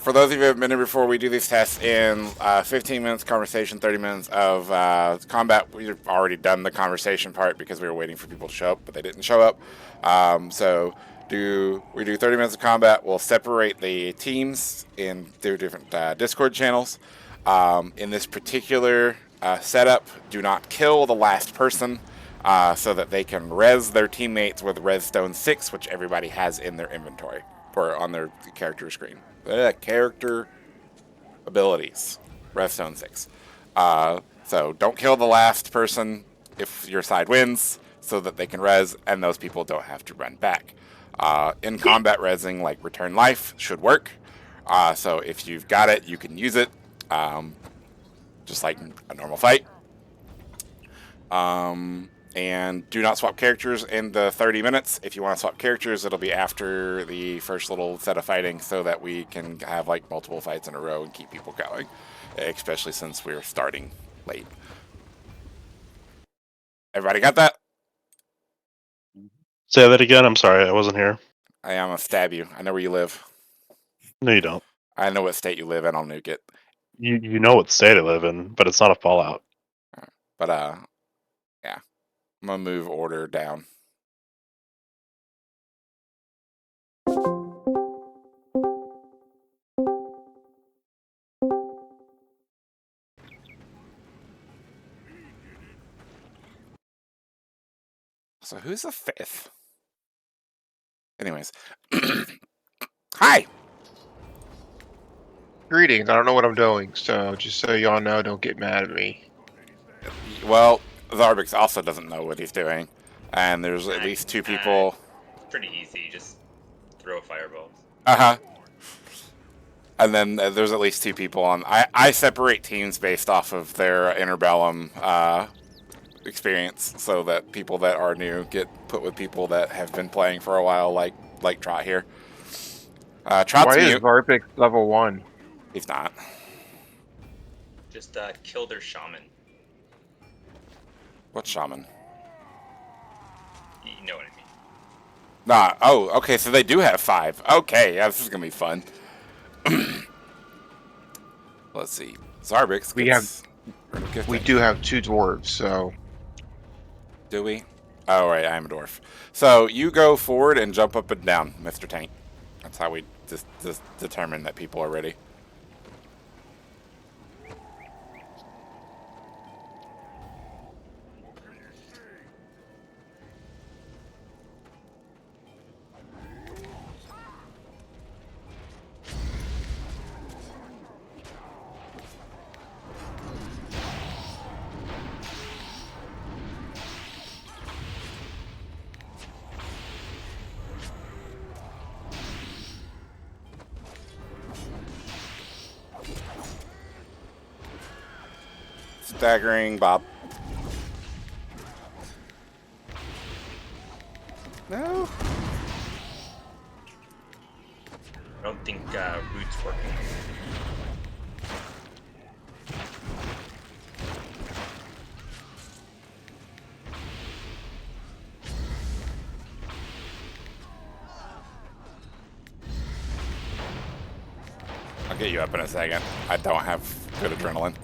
For those of you who have been here before, we do these tests in 15 minutes conversation, 30 minutes of combat. We've already done the conversation part because we were waiting for people to show up, but they didn't show up. We do 30 minutes of combat. We'll separate the teams in through different Discord channels. In this particular setup, do not kill the last person so that they can res their teammates with Redstone 6, which everybody has in their inventory or on their character screen. Character abilities, Redstone 6. So don't kill the last person if your side wins so that they can res and those people don't have to run back. In combat resing, like return life, should work. So if you've got it, you can use it, just like a normal fight. And do not swap characters in the 30 minutes. If you want to swap characters, it'll be after the first little set of fighting so that we can have like multiple fights in a row and keep people going, especially since we're starting late. Everybody got that? Say that again. I'm sorry, I wasn't here. I am gonna stab you. I know where you live. No, you don't. I know what state you live in. I'll nuke it. You know what state I live in, but it's not a Fallout. But yeah, I'm gonna move order down. So who's the fifth? Anyways, hi. Greetings. I don't know what I'm doing, so just so y'all know, don't get mad at me. Well, Zarbix also doesn't know what he's doing, and there's at least two people. Pretty easy, just throw fireballs. And then there's at least two people on. I separate teams based off of their Interbellum experience, so that people that are new get put with people that have been playing for a while, like Trot here. Trot's Why is mute. Varpix level 1? He's not. Just kill their shaman. What shaman? You know what I mean. Nah. Oh, okay. So they do have 5. Okay, yeah, this is gonna be fun. Let's see. Zarbix. We do have 2 dwarves, so Do we? Oh, right. I am a dwarf. So you go forward and jump up and down, Mr. Tank. That's how we just determine that people are ready. Staggering Bob. No. I don't think root's working. I'll get you up in a second. I don't have good adrenaline.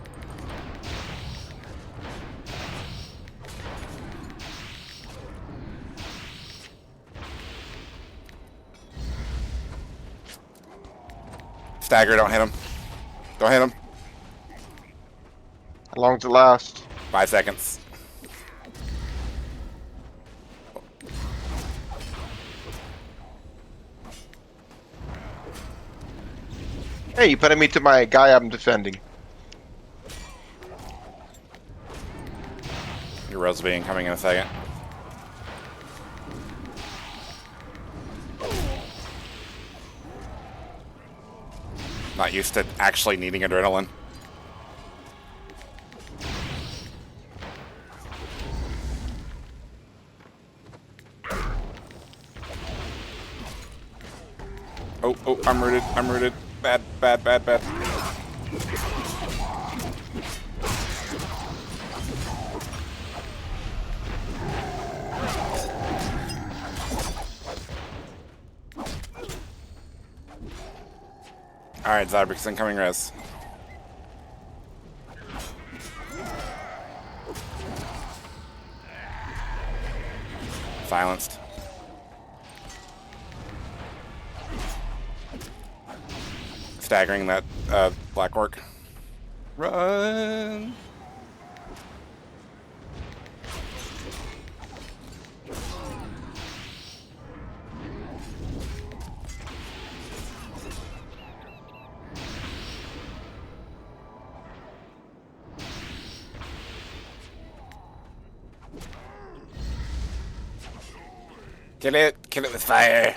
Stagger, don't hit him. Don't hit him. how long does it last? 5 seconds. Hey, you putting me to my guy I'm defending. Your rose being coming in a second. Not used to actually needing adrenaline. Oh, I'm rooted. I'm rooted. Bad, bad, bad, bad. Alright, Zybrix, incoming res. Silenced. Staggering that black orc. Run! Kill it! Kill it with fire!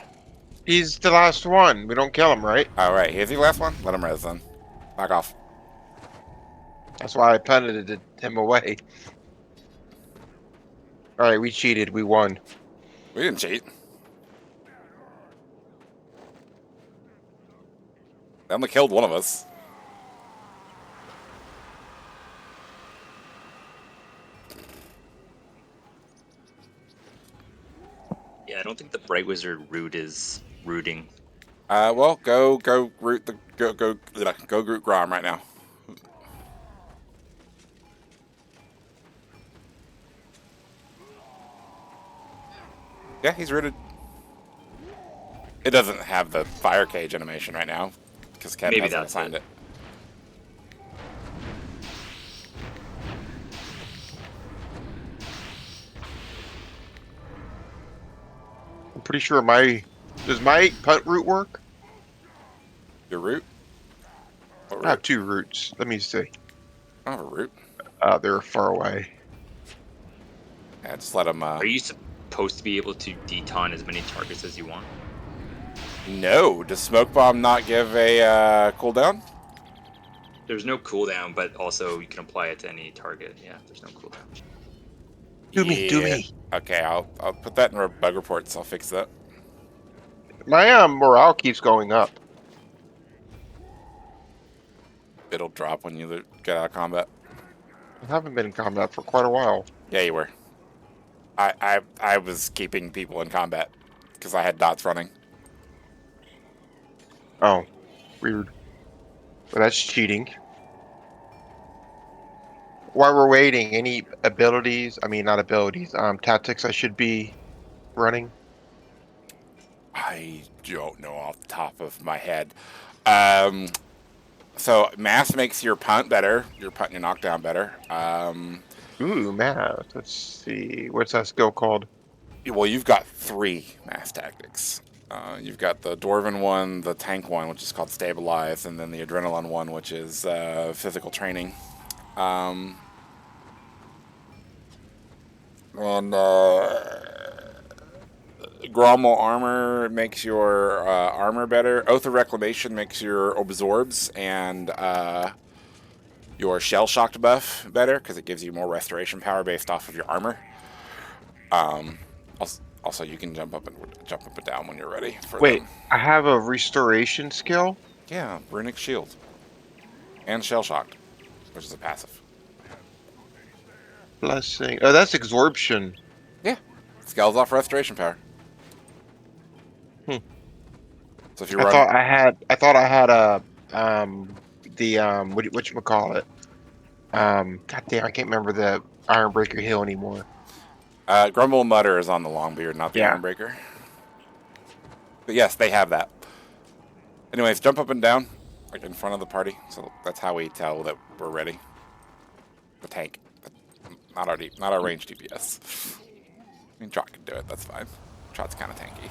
He's the last one. We don't kill him, right? Alright, here's the last one. Let him res then. Back off. That's why I punted him away. Alright, we cheated. We won. We didn't cheat. They only killed one of us. Yeah, I don't think the Bright Wizard root is rooting. Well, go root the go root Grom right now. Yeah, he's rooted. It doesn't have the fire cage animation right now because Kevin Maybe hasn't that's assigned it. it. I'm pretty sure does my punt route work? Your root? What root? I have 2 routes. Let me see. I don't have a root. They're far away. Yeah, just let him. Are you supposed to be able to detaunt as many targets as you want? No, does smoke bomb not give a cooldown? There's no cooldown, but also you can apply it to any target. Yeah, there's no cooldown. Do me. Okay, I'll put that in our bug reports. I'll fix that. My morale keeps going up. It'll drop when you get out of combat. I haven't been in combat for quite a while. Yeah, you were. I was keeping people in combat because I had dots running. Oh, weird. Well, that's cheating. While we're waiting, any abilities? I mean, not abilities. Tactics I should be running. I don't know off the top of my head. So mass makes your punt better. Your punt and your knockdown better. Ooh, math. Let's see. What's that skill called? Well, you've got 3 mass tactics. You've got the Dwarven one, the tank one, which is called Stabilize, and then the Adrenaline one, which is physical training. And Grommel Armor makes your armor better. Oath of Reclamation makes your absorbs and your shell shocked buff better because it gives you more restoration power based off of your armor. Also, you can jump up and down when you're ready. Wait, I have a restoration skill? Yeah, Runic Shield. And Shell Shocked, which is a passive. Blessing. Oh, that's absorption. Yeah. Scales off restoration power. Hmm. So if you I run... thought I had a whatchamacallit? God damn, I can't remember the Ironbreaker Hill anymore. Grumble and Mutter is on the Longbeard, not the Yeah. Ironbreaker. But yes, they have that. Anyways, jump up and down, like in front of the party. So that's how we tell that we're ready. The tank. Not our ranged DPS. I mean, Trot can do it, that's fine. Trot's kind of tanky.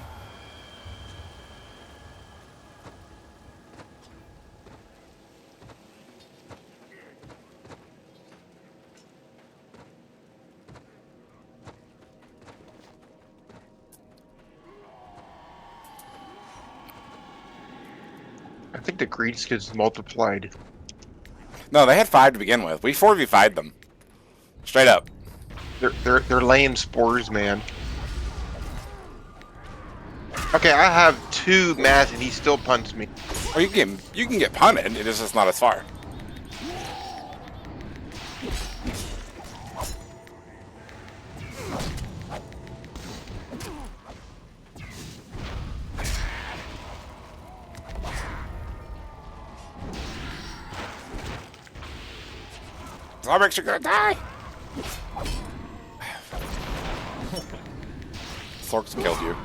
I think the greed skills multiplied. No, they had 5 to begin with. We 4v5'd them. Straight up. They're laying spores, man. Okay, I have 2 mass and he still punts me. Oh, you can get punted. It is just not as far. Zombix, you're gonna die! Sork's killed you.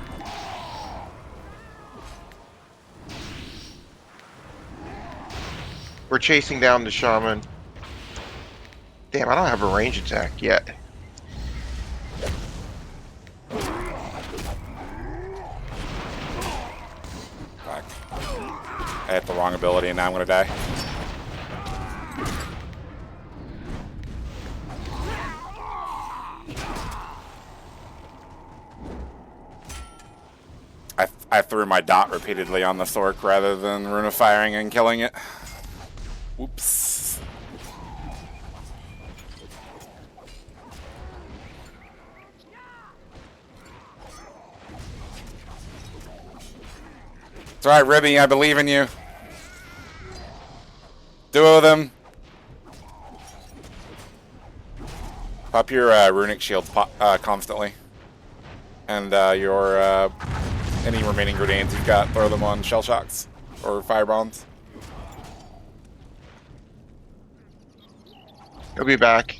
We're chasing down the shaman. Damn, I don't have a range attack yet. Fuck. I hit the wrong ability and now I'm gonna die. I threw my dot repeatedly on the Sork rather than rune of firing and killing it. Whoops. It's alright, Ribby, I believe in you. Duo them. Pop your runic shields constantly. And your any remaining grenades you've got, throw them on shell shocks or fire bombs. He'll be back.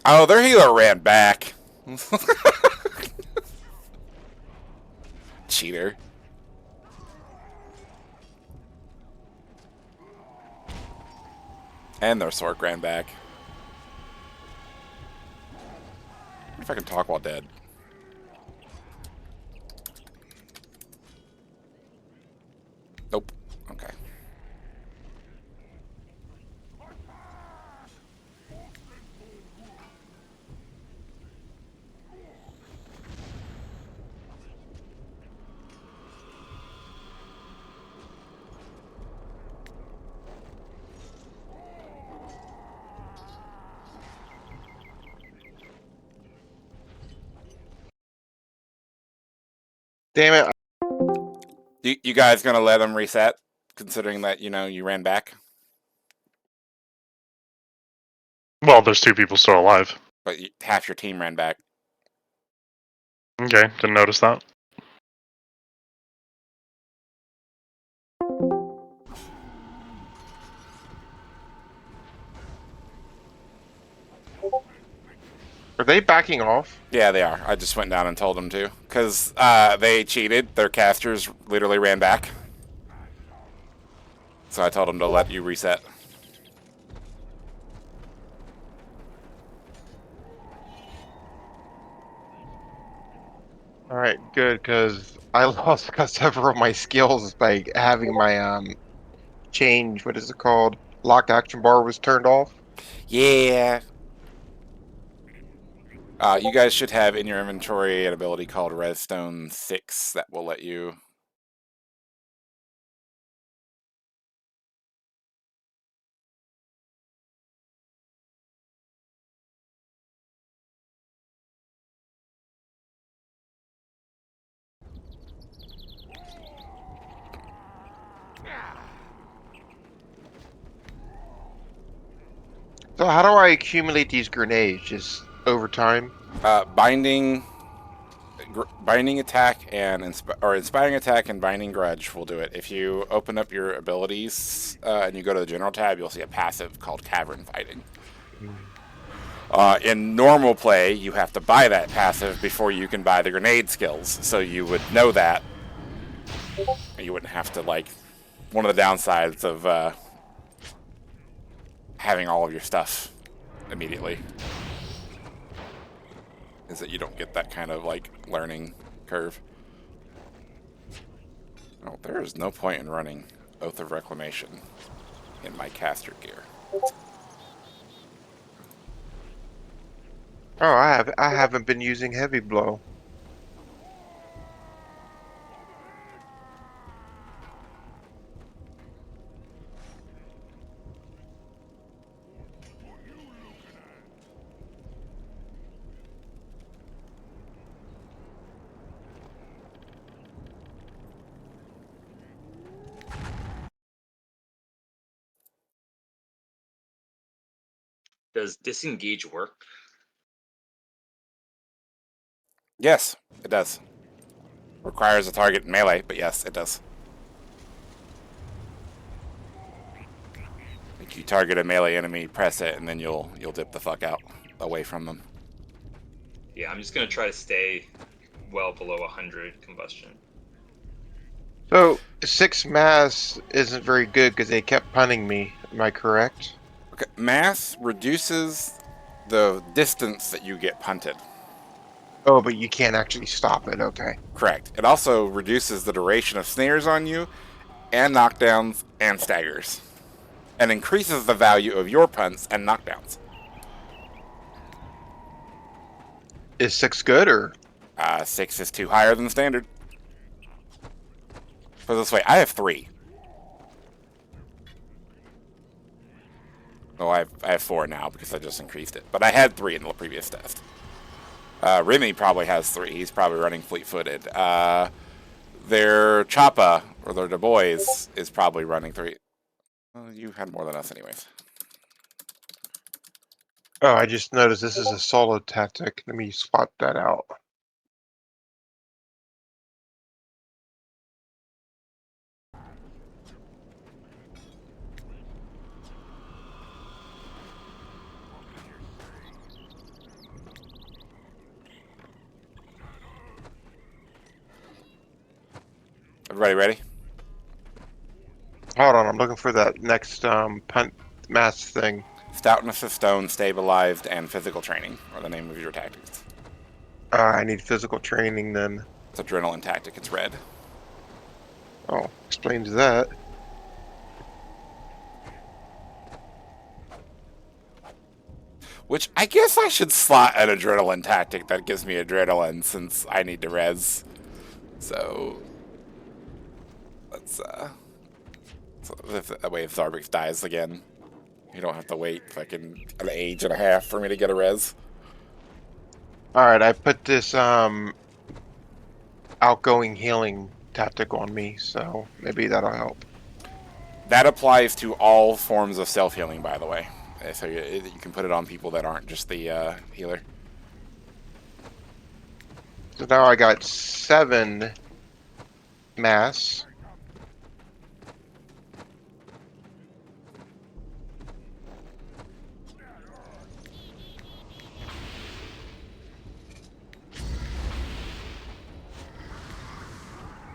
Oh, their healer ran back. Cheater. And their Sork ran back. I wonder if I can talk while dead. Nope. Okay. Damn it. You guys gonna let them reset, considering that, you know, you ran back? Well, there's 2 people still alive. But half your team ran back. Okay, didn't notice that. Are they backing off? Yeah, they are. I just went down and told them to. Because they cheated. Their casters literally ran back. So I told them to let you reset. Alright, good, because I lost several of my skills by having my change, what is it called? Locked action bar was turned off. Yeah. You guys should have in your inventory an ability called Redstone 6 that will let you... So how do I accumulate these grenades? Just over time? binding attack and inspiring attack and binding grudge will do it. If you open up your abilities and you go to the general tab, you'll see a passive called cavern fighting. In normal play, you have to buy that passive before you can buy the grenade skills, so you would know that. You wouldn't have to, like, one of the downsides of having all of your stuff immediately is that you don't get that kind of, like, learning curve. Oh, there is no point in running Oath of Reclamation in my caster gear. Oh, I haven't been using heavy blow. Does disengage work? Yes, it does. Requires a target in melee, but yes, it does. Like you target a melee enemy, press it, and then you'll dip the fuck out away from them. Yeah, I'm just gonna try to stay well below 100 combustion. So 6 mass isn't very good because they kept punning me. Am I correct? Okay, mass reduces the distance that you get punted. Oh, but you can't actually stop it. Okay. Correct. It also reduces the duration of snares on you, and knockdowns and staggers, and increases the value of your punts and knockdowns. Is 6 good or? 6 is 2 higher than standard. Put it this way, I have 3. Oh, I have 4 now because I just increased it. But I had 3 in the previous test. Remy probably has 3. He's probably running fleet-footed. Their Choppa, or their Du Bois, is probably running 3. Well, you had more than us anyways. Oh, I just noticed this is a solo tactic. Let me swap that out. Everybody ready? Hold on, I'm looking for that next punt mass thing. Stoutness of stone, stabilized, and physical training are the name of your tactics. I need physical training then. It's adrenaline tactic. It's red. Oh, explains that. Which I guess I should slot an adrenaline tactic that gives me adrenaline since I need to res. So let's so that way if Zarbix dies again, you don't have to wait fucking an age and a half for me to get a res. Alright, I put this outgoing healing tactic on me, so maybe that'll help. That applies to all forms of self-healing, by the way. So you can put it on people that aren't just the healer. So now I got 7 mass.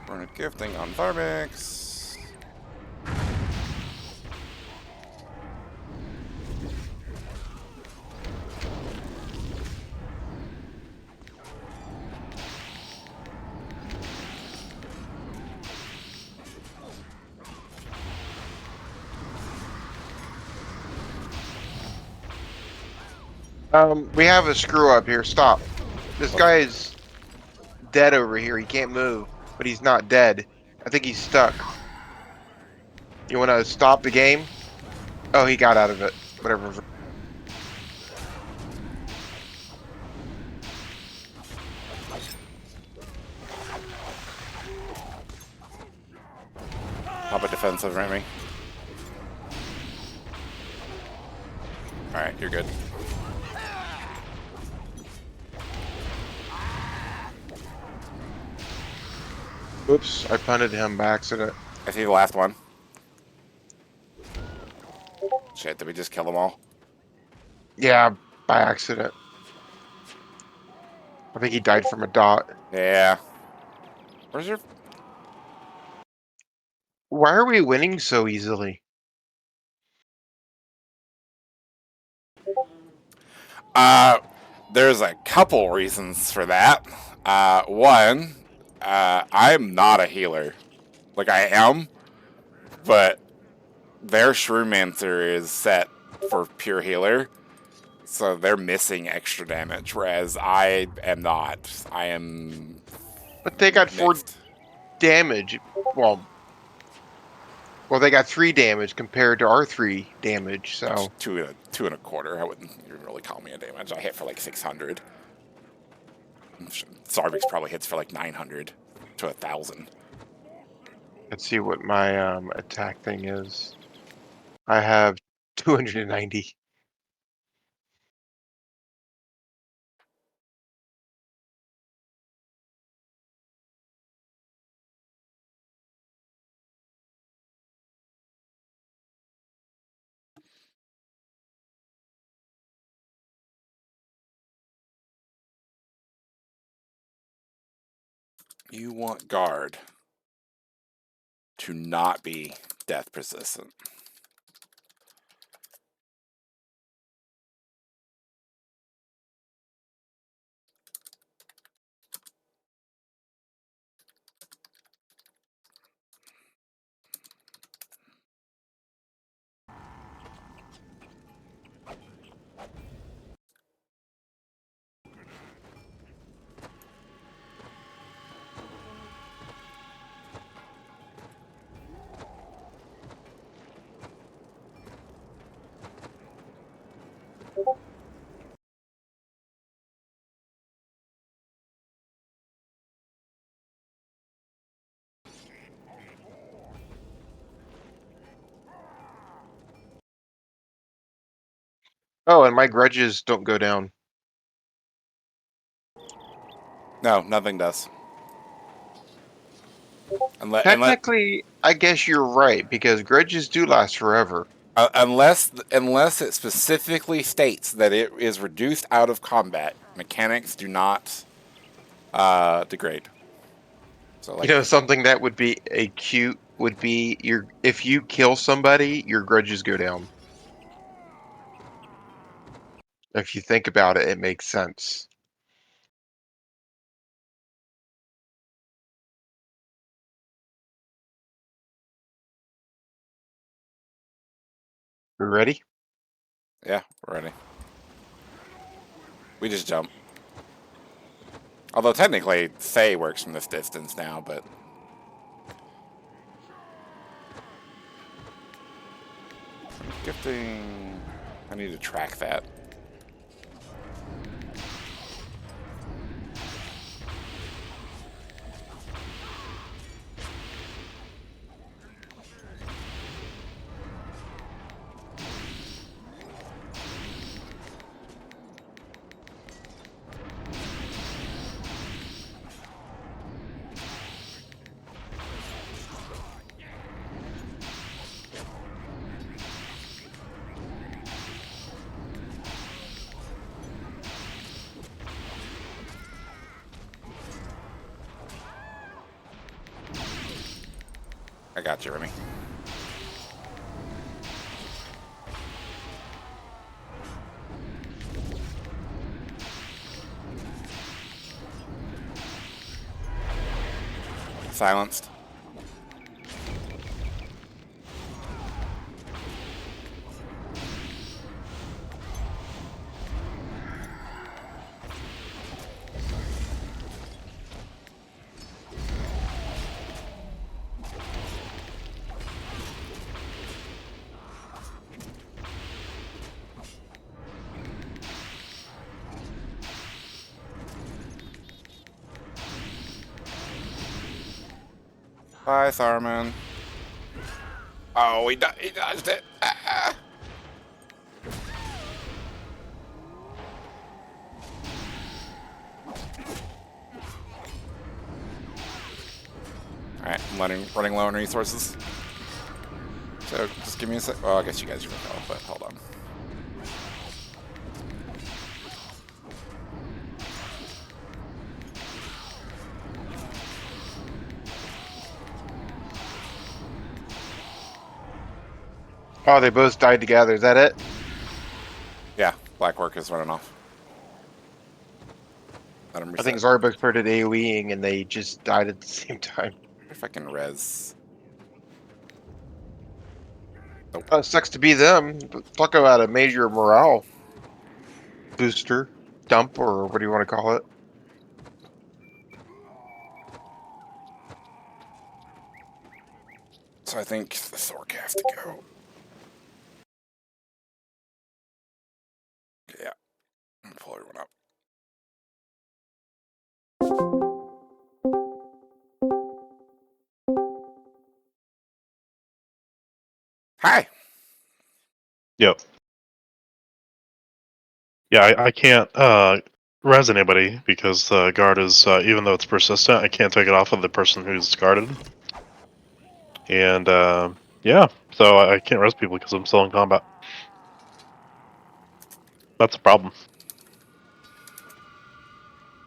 Burn gifting on Zarbix. We have a screw up here. Stop. This guy is dead over here. He can't move, but he's not dead. I think he's stuck. You want to stop the game? Oh, he got out of it. Whatever. Pop a defensive Remy. Alright, you're good. Oops, I punted him by accident. I see the last one. Shit, did we just kill them all? Yeah, by accident. I think he died from a dot. Yeah. Where's your... Why are we winning so easily? There's a couple reasons for that. One, I'm not a healer. Like, I am, but their Shrewmancer is set for pure healer, so they're missing extra damage, whereas I am not. I am But they got 4 mixed. damage. Well, they got 3 damage compared to our 3 damage, so... Two and a quarter. I wouldn't even really call me a damage. I hit for like 600. Zarbix probably hits for like 900 to 1,000. Let's see what my attack thing is. I have 290. You want guard to not be death persistent. Oh, and my grudges don't go down. No, nothing does. Unless Technically, I guess you're right because grudges do last forever. unless it specifically states that it is reduced out of combat, mechanics do not degrade. So You like, know, something that would be a cute would be your if you kill somebody, your grudges go down. If you think about it, it makes sense. You ready? yeah, we're ready. We just jump. Although technically, Say works from this distance now, but gifting. I need to track that. I got you, Remy. Silenced. Bye, Saruman. Oh, he dodged it. Ah. Alright, I'm running low on resources. So, just give me a sec. Well, I guess you guys will know, but hold on. Oh, they both died together. Is that it? Yeah, Black Work is running off. Let him I reset. think Zarbuck started AoEing and they just died at the same time. If I can res. Oh, it sucks to be them. But talk about a major morale booster, dump, or what do you want to call it? So I think the Thork has to go. Yeah. I'm gonna pull everyone up. Hi. Yep. Yeah, I can't res anybody because the guard is, even though it's persistent, I can't take it off of the person who's guarded. And yeah, so I can't res people because I'm still in combat. That's a problem.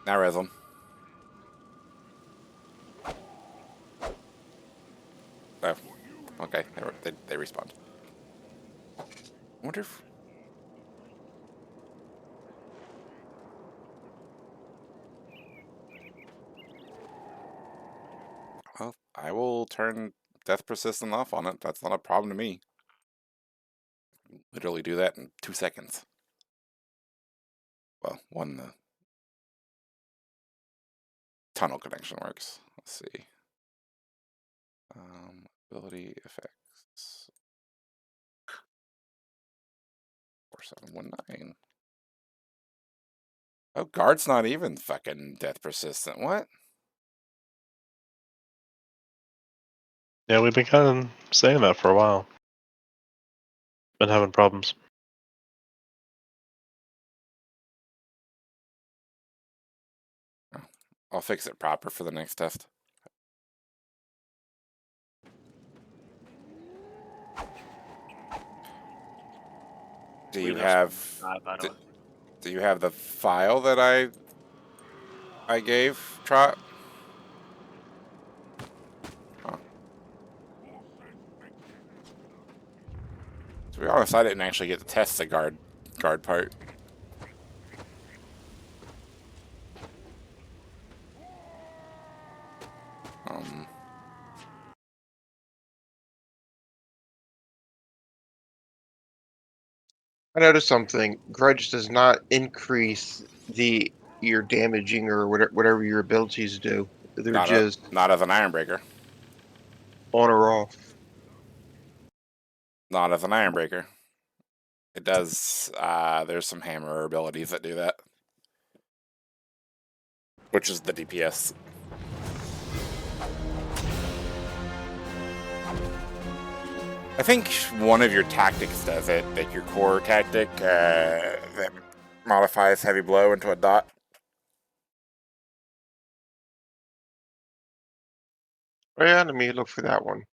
Now res them. Okay, they respawned. I wonder if... Well, I will turn death persistent off on it. That's not a problem to me. Literally do that in 2 seconds. Well, when the tunnel connection works. Let's see. Ability effects. 4719. Oh, guard's not even fucking death persistent. What? Yeah, we've been kind of saying that for a while. Been having problems. Oh, I'll fix it proper for the next test. Do you have do you have the file that I gave Trot? Huh. To be honest, I didn't actually get to test the guard part. I noticed something. Grudge does not increase your damaging or whatever your abilities do. They're just Not as an Ironbreaker. on or off. Not as an Ironbreaker. It does. There's some hammer abilities that do that, which is the DPS. I think one of your tactics does it, like your core tactic that modifies heavy blow into a dot. Oh yeah, let me look for that one.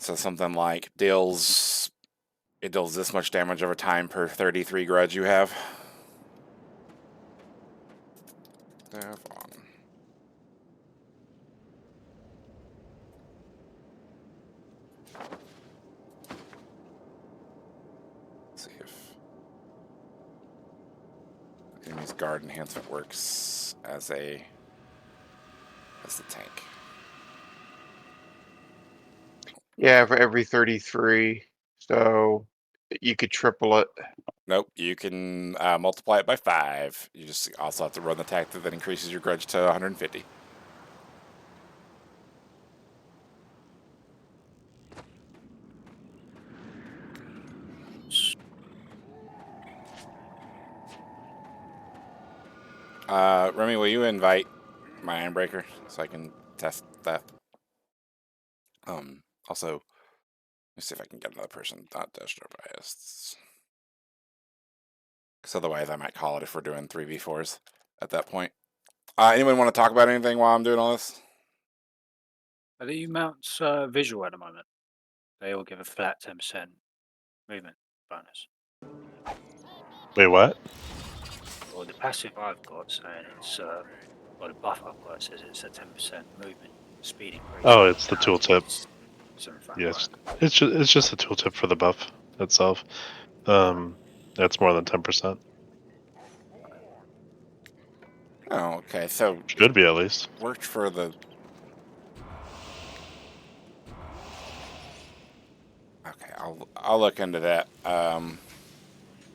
So something like it deals this much damage over time per 33 grudge you have. Dev on. Let's see if enemy's guard enhancement works as the tank. Yeah, for every 33. So you could triple it. Nope, you can multiply it by 5. You just also have to run the tactic that increases your grudge to 150. Remy, will you invite my Ironbreaker so I can test that? Also, let me see if I can get another person not destro biased. Because otherwise I might call it if we're doing 3v4s at that point. Anyone want to talk about anything while I'm doing all this? Are the mounts visual at the moment? They all give a flat 10% movement bonus. Wait, what? Or the passive I've got saying it's, or the buff I've got says it's a 10% movement speed increase. Oh, it's the tooltip. Yes, it's just the tooltip for the buff itself. That's more than 10%. Oh, okay. So Should be at least. worked for the. Okay, I'll look into that.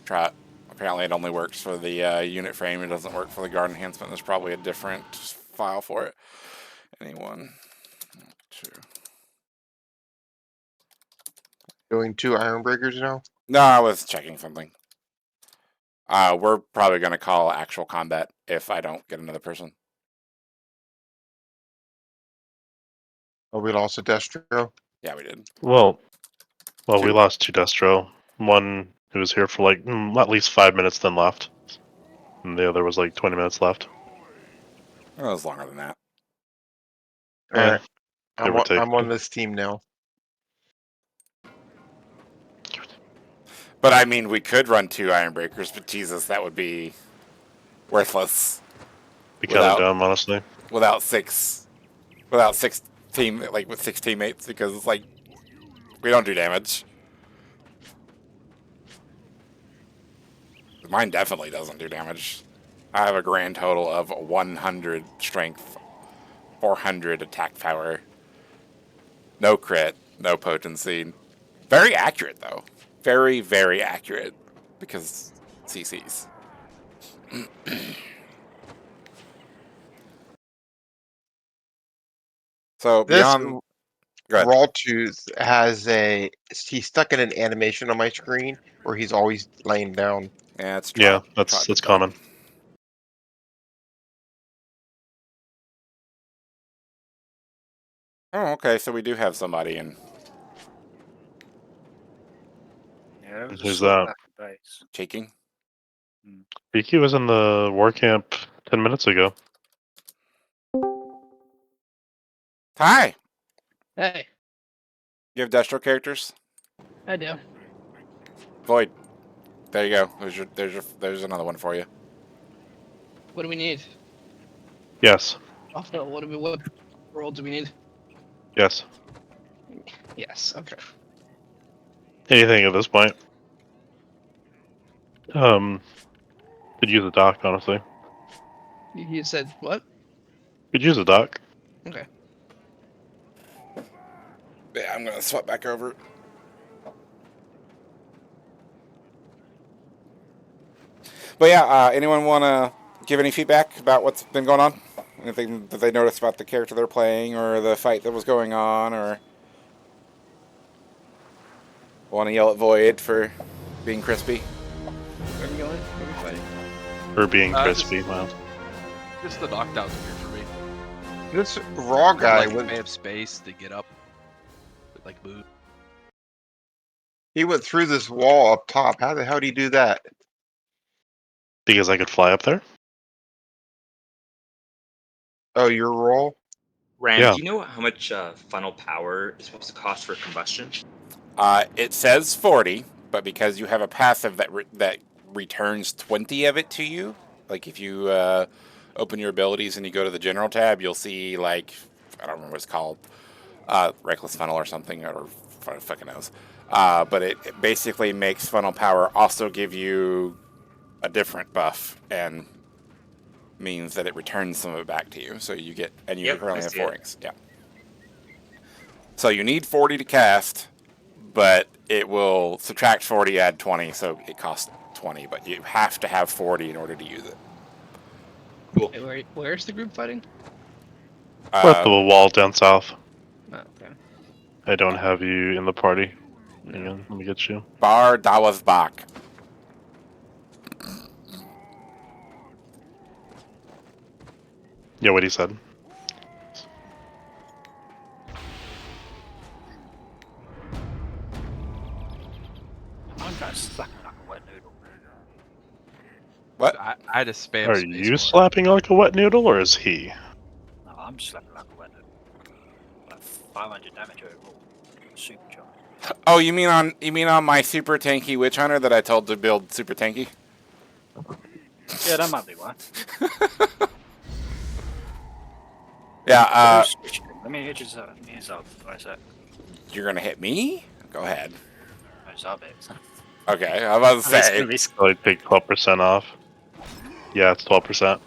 Trot. Apparently, it only works for the unit frame. It doesn't work for the guard enhancement. There's probably a different file for it. Anyone? 2. Doing 2 Ironbreakers now. No, I was checking something. We're probably going to call actual combat if I don't get another person. Oh, we lost a Destro. Yeah, we did. Well, we 2. lost 2 Destro. One who was here for like at least 5 minutes, then left, and the other was like 20 minutes left. It was longer than that. All right, give or take. I'm on this team now. But I mean, we could run 2 Ironbreakers, but Jesus, that would be worthless. Be kind of dumb, honestly. Without 6 with 6 teammates, because it's like We don't do damage. Mine definitely doesn't do damage. I have a grand total of 100 strength, 400 attack power. No crit, no potency. Very accurate, though. Very, very accurate. Because CCs. So This beyond... Go ahead. Raw Tooth has he's stuck in an animation on my screen where he's always laying down. Yeah, it's Yeah, trot. that's Trot's bug. common. Oh, okay, so we do have somebody in Yeah, there was a Who's slot that? back in base. Cheeking. BQ was in the war camp 10 minutes ago. Hi! Hey, You have Destro characters? I do. Void. There you go. There's another one for you. What do we need? Yes. Also, what role do we need? Yes. Yes, okay. Anything at this point. Could use a doc, honestly. You said what? Could use a doc. Okay. Yeah, I'm gonna swap back over. But yeah, anyone want to give any feedback about what's been going on? Anything that they noticed about the character they're playing, or the fight that was going on, or want to yell at Void for being crispy? Where are we going? Where are we fighting? For being Just- crispy, wow. Just the knockdowns weird for me. This Raw guy Like, went they have space to get up. Like move. he went through this wall up top. How the hell did he do that? Because I could fly up there? Oh, you're Raw? Ram, Yeah. do you know how much funnel power is supposed to cost for combustion? It says 40, but because you have a passive that returns 20 of it to you, like if you open your abilities and you go to the general tab, you'll see like I don't remember what it's called, reckless funnel or something, or fucking knows. But it basically makes funnel power also give you a different buff and means that it returns some of it back to you. So you get, and you Yep, currently I have see 4 it. inks. Yeah. So you need 40 to cast, but it will subtract 40, add 20, so it costs 20. But you have to have 40 in order to use it. Cool. Hey, where's the group fighting? West of a wall down south. Oh, okay. I don't have you in the party. Hang No. on, let me get you. Bar Dawaz Bak. Yeah, what he said. I'm going slapping like a wet noodle. What? I had to spam Are space you bar. slapping like a wet noodle, or is he? No, I'm slapping like a wet noodle. Like 500 damage overall. Super charge. Oh, you mean on my super tanky witch hunter that I told to build super tanky? Yeah, that might be one. Yeah. Let me hit yours up. Here's up. Where's that? You're gonna hit me? Go ahead. Where's up it? Okay, I was about to say. So I take 12% off. Yeah, it's 12%.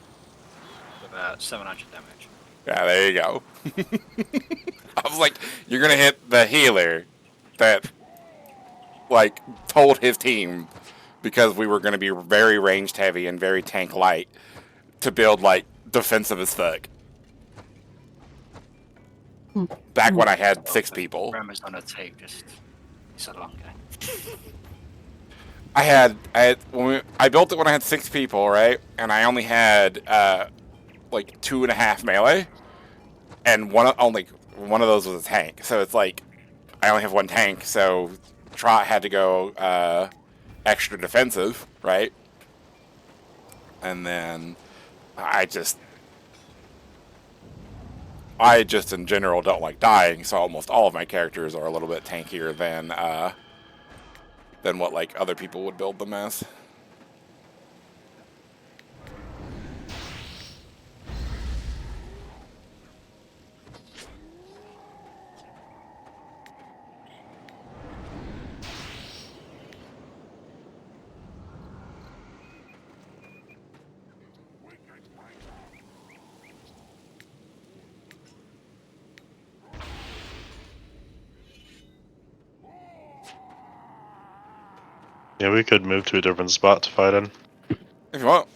About 700 damage. Yeah, there you go. I was like, you're gonna hit the healer that like told his team because we were gonna be very ranged heavy and very tank light to build like defensive as fuck. Back when I had 6 people. Ram is gonna take just. It's a long game. I built it when I had 6 people, right? And I only had like 2.5 melee, and only one of those was a tank. So it's like I only have 1 tank, so Trot had to go extra defensive, right? And then I just in general don't like dying, so almost all of my characters are a little bit tankier than what like other people would build them as. Yeah, we could move to a different spot to fight in. If you want.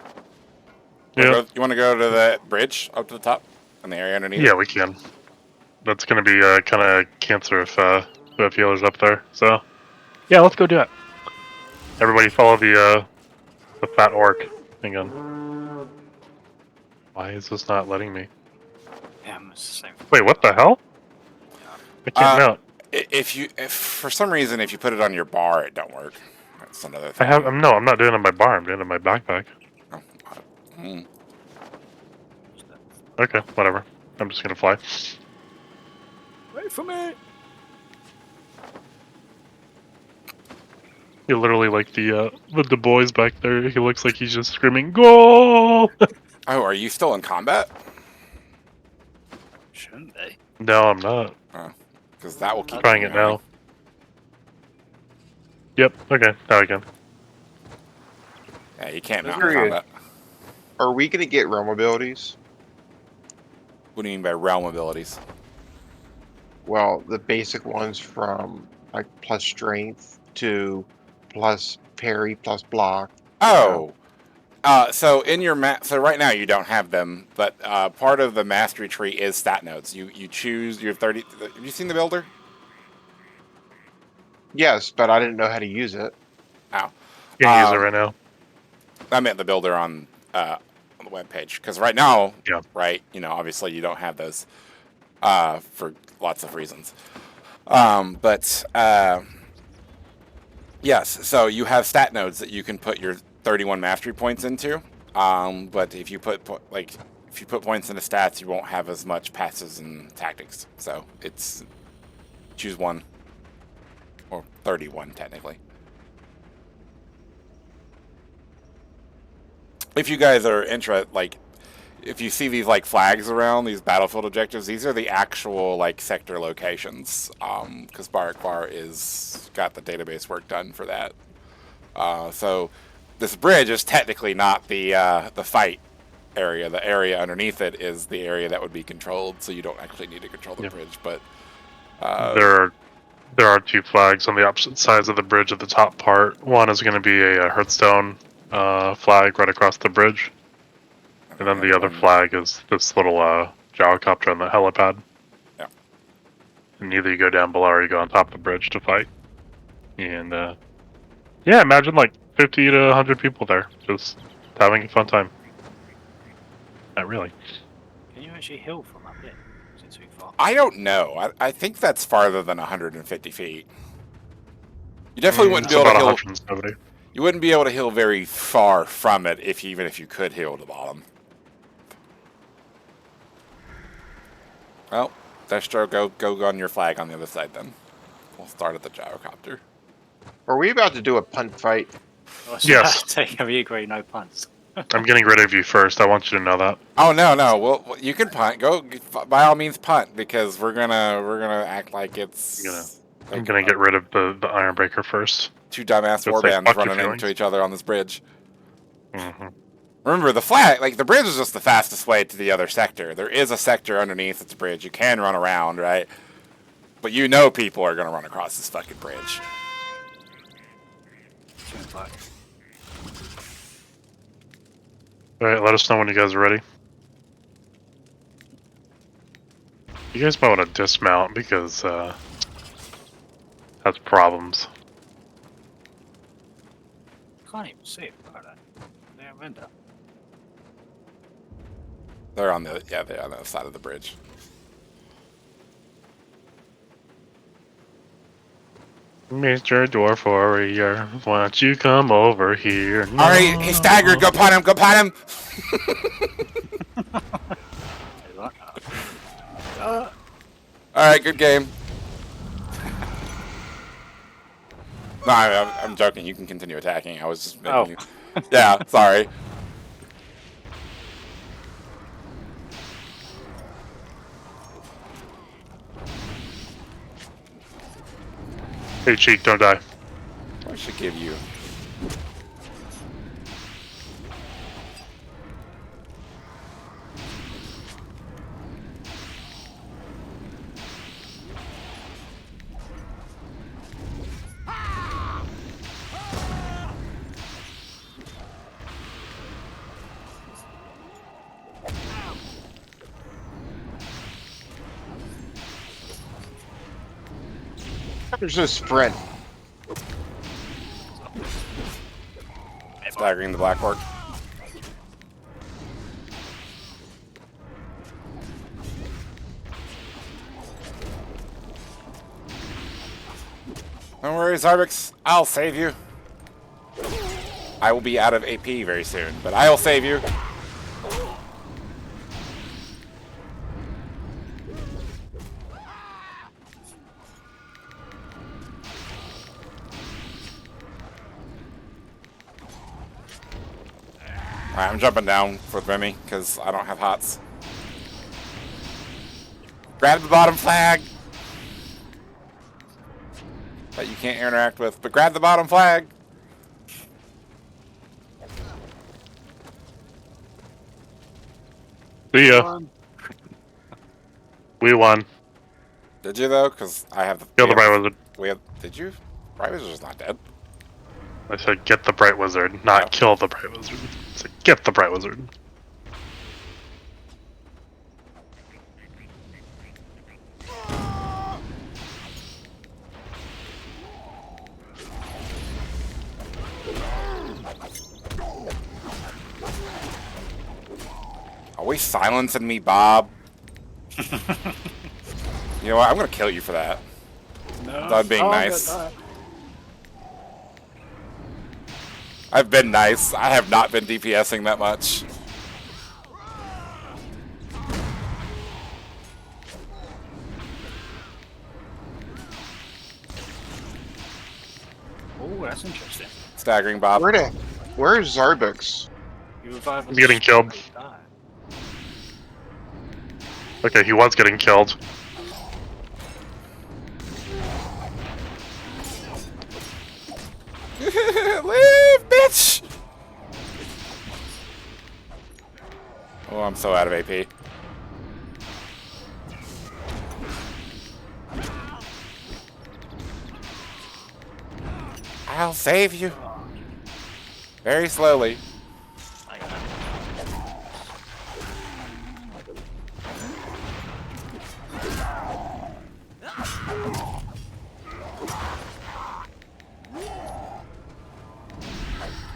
Yeah. You want to go to the bridge up to the top and the area underneath? Yeah, we can. That's gonna be kind of cancer if we have healers up there. So, yeah, let's go do it. Everybody follow the fat orc. Hang on. Why is this not letting me? Yeah, it's the same. Wait, what the hell? I can't mount. If for some reason if you put it on your bar, it don't work. That's another I thing. have. No, I'm not doing it in my bar. I'm doing it in my backpack. Oh, hmm. Okay, whatever. I'm just gonna fly. Wait for me. He literally like the boys back there. He looks like he's just screaming goal. Oh, are you still in combat? Shouldn't they? No, I'm not. Oh, because that will keep Trying you it going. now. Yep. Okay. Now I can. Yeah, you can't mount in Period. combat. Are we gonna get realm abilities? What do you mean by realm abilities? Well, the basic ones from like plus strength to plus parry plus block. Oh, so in your so right now you don't have them, but part of the mastery tree is stat nodes. You choose your 30. Have you seen the builder? Yes, but I didn't know how to use it. Oh, Can't use it right now. I meant the builder on the web page because right now, Yeah. right, obviously you don't have those for lots of reasons. But yes, so you have stat nodes that you can put your 31 mastery points into. But if you put points into stats, you won't have as much passes and tactics. So it's choose one or 31 technically. If you guys are interested, like, if you see these like flags around these battlefield objectives, these are the actual like sector locations. Because Barak Bar is got the database work done for that. So this bridge is technically not the fight area. The area underneath it is the area that would be controlled. So you don't actually need to control the bridge. But There are two flags on the opposite sides of the bridge at the top part. One is going to be a Hearthstone flag right across the bridge. And then the other flag is this little gyrocopter on the helipad. Yeah. And either you go down below or you go on top of the bridge to fight. And yeah, imagine like 50 to 100 people there, just having a fun time. Not really. Can you actually heal from up there? Is it too far? I don't know. I think that's farther than 150 feet. You definitely wouldn't be able to heal. 170. You wouldn't be able to heal very far from it even if you could heal to the bottom. Well, Destro, go on your flag on the other side then. We'll start at the gyrocopter. Are we about to do a punt fight? Yes. Take we agree, no punts. I'm getting rid of you first. I want you to know that. Oh no. Well, you can punt. Go by all means punt because we're gonna act like it's. I'm gonna get rid of the Ironbreaker first. Two dumbass Just say, warbands fuck your running feelings. into each other on this bridge. Mm-hmm. Remember, the flag, like the bridge is just the fastest way to the other sector. There is a sector underneath its bridge. You can run around, right? But people are gonna run across this fucking bridge. Alright, let us know when you guys are ready. You guys might want to dismount because that's problems. Can't even see it. They're window. They're on the other side of the bridge. Mr. Dwarf Warrior, why don't you come over here? All right, he's staggered. Go punt him. Go punt him. All right, good game. No, I'm joking. You can continue attacking. I was just making you. Yeah, sorry. Hey, Cheek, don't die. I should give you. There's no sprint. Staggering the black orc. Don't worry, Zarbix. I'll save you. I will be out of AP very soon, but I will save you. Alright, I'm jumping down for Remy because I don't have hots. Grab the bottom flag! That you can't interact with, but grab the bottom flag! See ya. We won. Did you though? Because I have the. Kill the Bright Wizard. We have. Did you? Bright Wizard's not dead. I said get the Bright Wizard, not Oh. kill the Bright Wizard. I said get the Bright Wizard. Always silencing me, Bob. You know what? I'm gonna kill you for that. No. Done being Oh, nice. good, alright. I've been nice. I have not been DPSing that much. Oh, that's interesting. Staggering Bob. Where's Zarbix? You revive He's getting killed. Okay, he was getting killed. Live, bitch! Oh, I'm so out of AP. I'll save you. Very slowly.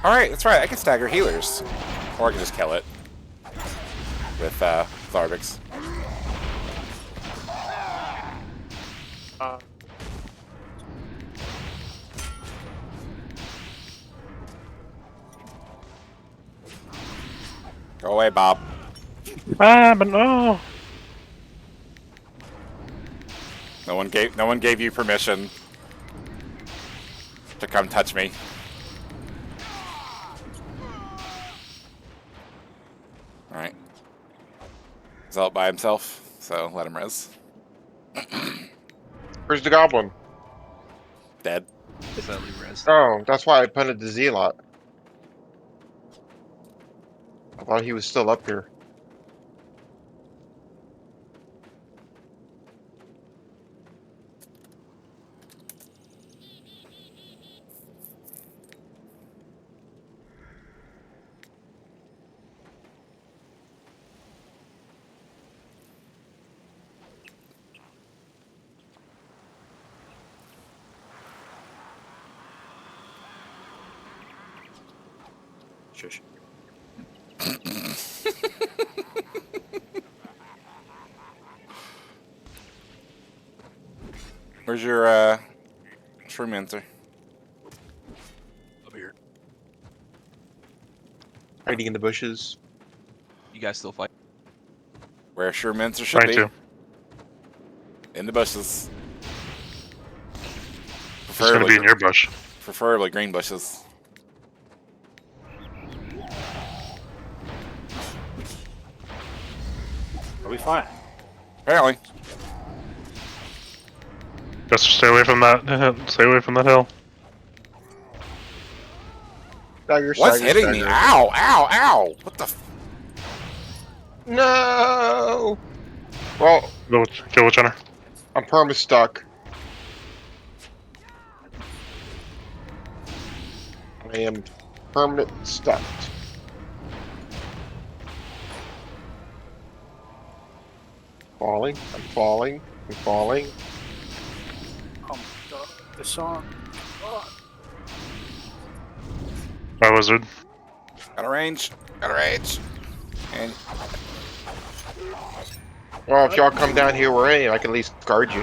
Alright, that's right. I can stagger healers. Or I can just kill it. With, Zarbix. Go away, Bob. Ah, but no. No one gave you permission to come touch me. Alright. He's out by himself, so let him res. Where's the goblin? Dead. Sadly, res. Oh, that's why I punted the Zealot. I thought he was still up here. Shush. Where's your, shroom answer? Over here. Hiding in the bushes. You guys still fight? Where shroom answer should Trying be? to. In the bushes. It's gonna be in your bush. Preferably green bushes. Are we fine? Apparently. Just stay away from that. Stay away from that hill. Stagger, What's stagger, hitting me? stagger. Ow! Ow! Ow! What the? No! Well, Kill Witch Hunter. I'm perma stuck. I am permanent stuck. Falling. I'm falling. I'm falling. Oh my god. The song. My wizard. Got a range. Got a range. And Well, if y'all come down here where I am, I can at least guard you.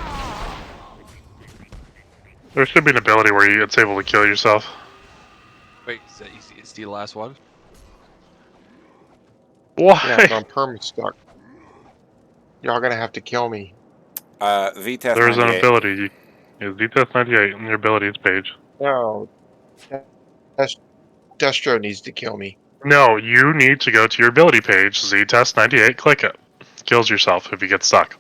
There should be an ability where it's able to kill yourself. Wait, is the last one? Why? Yeah, but I'm perma stuck. Y'all gonna have to kill me. V-Test There's an 98. ability. It's Test 98 on your abilities page. No, Destro needs to kill me. No, you need to go to your ability page, Z-Test 98, click it. Kills yourself if you get stuck.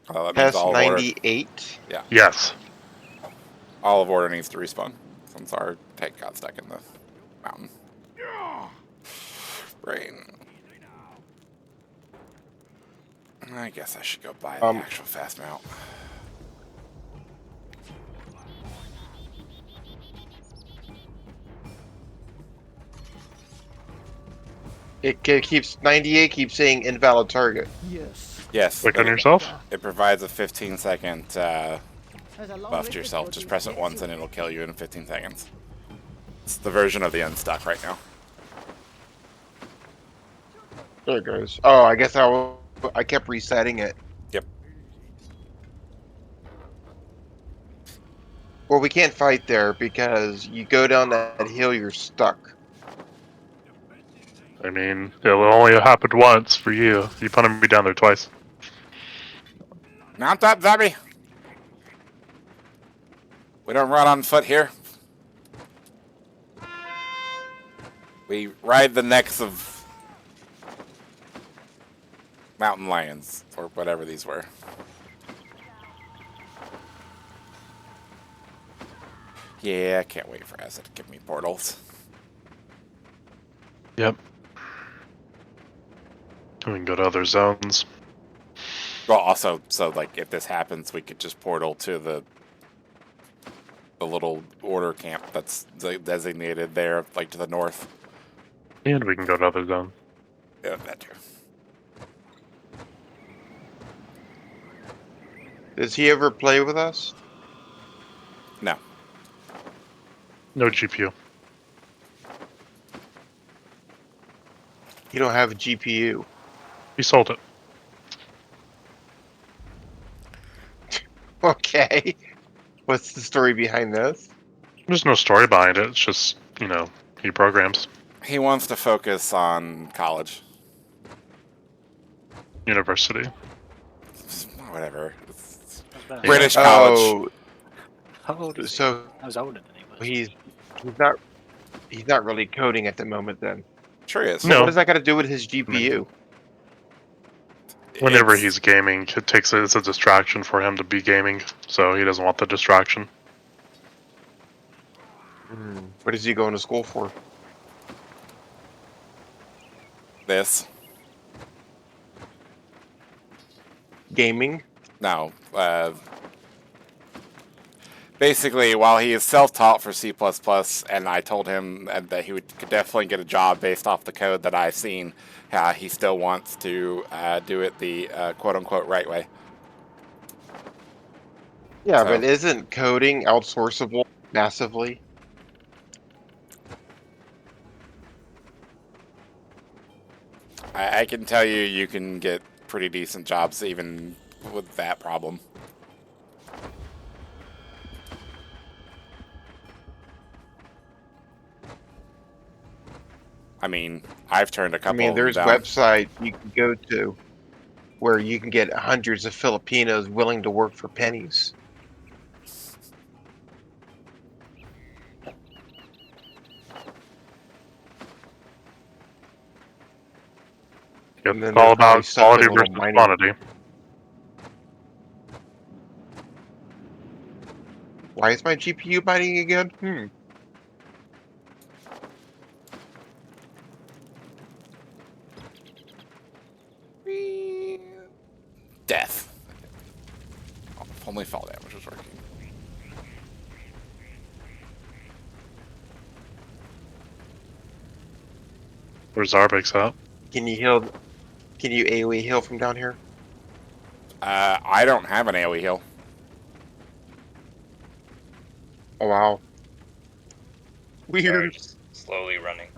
That means Test all of order. 98. Yes. All of order needs to respawn since our tank got stuck in the mountain. Rain. I guess I should go buy the actual fast mount. It keeps 98 keeps saying invalid target. Yes, Click but on yourself. it provides a 15-second buff to yourself. Just press it once and it'll kill you in 15 seconds. It's the version of the unstuck right now. There it goes. Oh, I guess I kept resetting it. Yep. Well, we can't fight there because you go down that hill, you're stuck. I mean, it only happened once for you. You punted me down there twice. Mount up, zombie! We don't run on foot here. We ride the necks of mountain lions, or whatever these were. Yeah, I can't wait for Asa to give me portals. Yep. We can go to other zones. Well, also, so like if this happens, we could just portal to the little order camp that's designated there, like to the north. And we can go to other zones. Yeah, that too. Does he ever play with us? No. No GPU. You don't have a GPU. We sold it. Okay. What's the story behind this? There's no story behind it. It's just, he programs. He wants to focus on college. University. Whatever. Yeah. British college. Oh, How old is he? so I was older than he was. he's not really coding at the moment then. Sure he is. No. What does that got to do with his GPU? Whenever It's- he's gaming, it's a distraction for him to be gaming, so he doesn't want the distraction. What is he going to school for? this. Gaming? No. Basically, while he is self-taught for C++, and I told him that he could definitely get a job based off the code that I've seen, he still wants to do it the quote-unquote right way. Yeah, So- but isn't coding outsourceable massively? I can tell you, you can get pretty decent jobs even with that problem. I mean, I've turned a I couple mean, of them there's down. websites you can go to where you can get hundreds of Filipinos willing to work for pennies. And then It's all they're probably about stuck quality in a little versus mining- quantity. Why is my GPU mining again? Death. Oh, if only fall damage was working. Where's Zarbix at? Can you AoE heal from down here? I don't have an AoE heal. Oh wow. Sorry, Weird. just slowly running.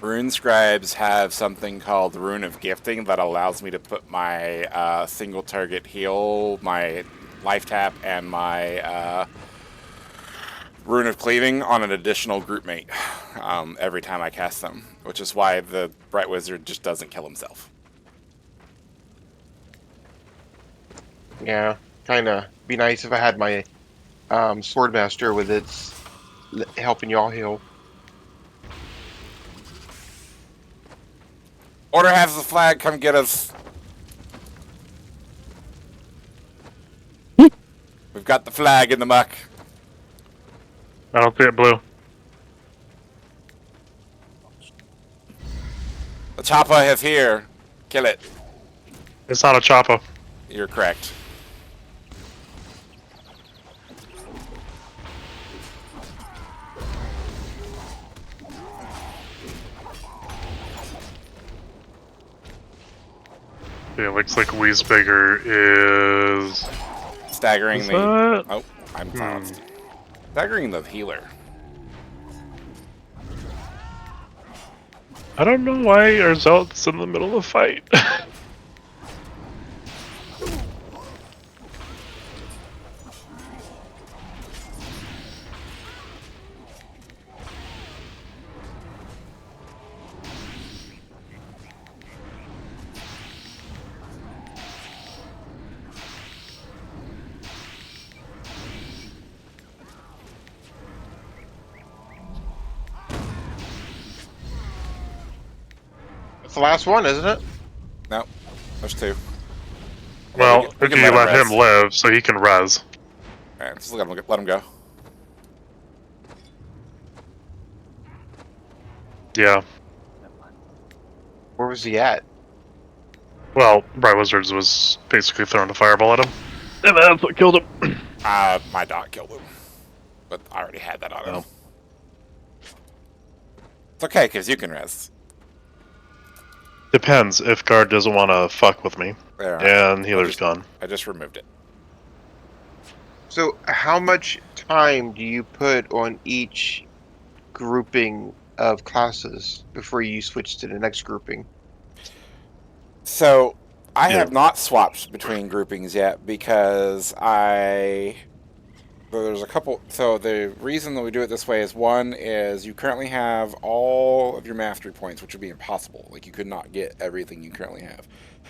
Rune scribes have something called Rune of Gifting that allows me to put my single target heal, my life tap, and my Rune of Cleaving on an additional group mate every time I cast them, which is why the Bright Wizard just doesn't kill himself. Yeah, kinda. Be nice if I had my Swordmaster with its helping y'all heal. Order has the flag, come get us. We've got the flag in the muck. I don't see it blue. The chopper is here. Kill it. It's not a chopper. You're correct. Yeah, it looks like Wiesbigger is. Staggering Is the... that? Oh, I'm silenced. Staggering the healer. I don't know why our zealot's in the middle of the fight. It's the last one, isn't it? No, there's two. Well, we if can you let him rest. live, so he can res. Alright, just let him go. Yeah. Never mind. Where was he at? Well, Bright Wizards was basically throwing a fireball at him. And that's what killed him. My dog killed him. But I already had that on him. Oh. It's okay, because you can rest. Depends if guard doesn't want to fuck with me. There. And healer's gone. I just removed it. So, how much time do you put on each grouping of classes before you switch to the next grouping? So, I Yeah. have not swapped between groupings yet because there's a couple. So the reason that we do it this way is, one is you currently have all of your mastery points, which would be impossible. Like, you could not get everything you currently have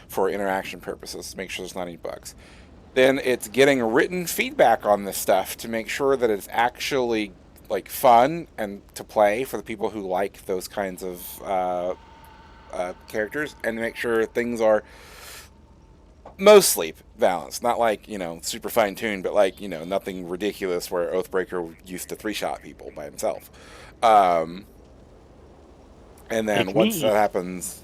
for interaction purposes to make sure there's not any bugs. Then it's getting written feedback on this stuff to make sure that it's actually like fun and to play for the people who like those kinds of characters, and to make sure things are mostly balanced, not like, super fine-tuned, but like, nothing ridiculous where Oathbreaker used to three-shot people by himself. And then Like once me. that happens,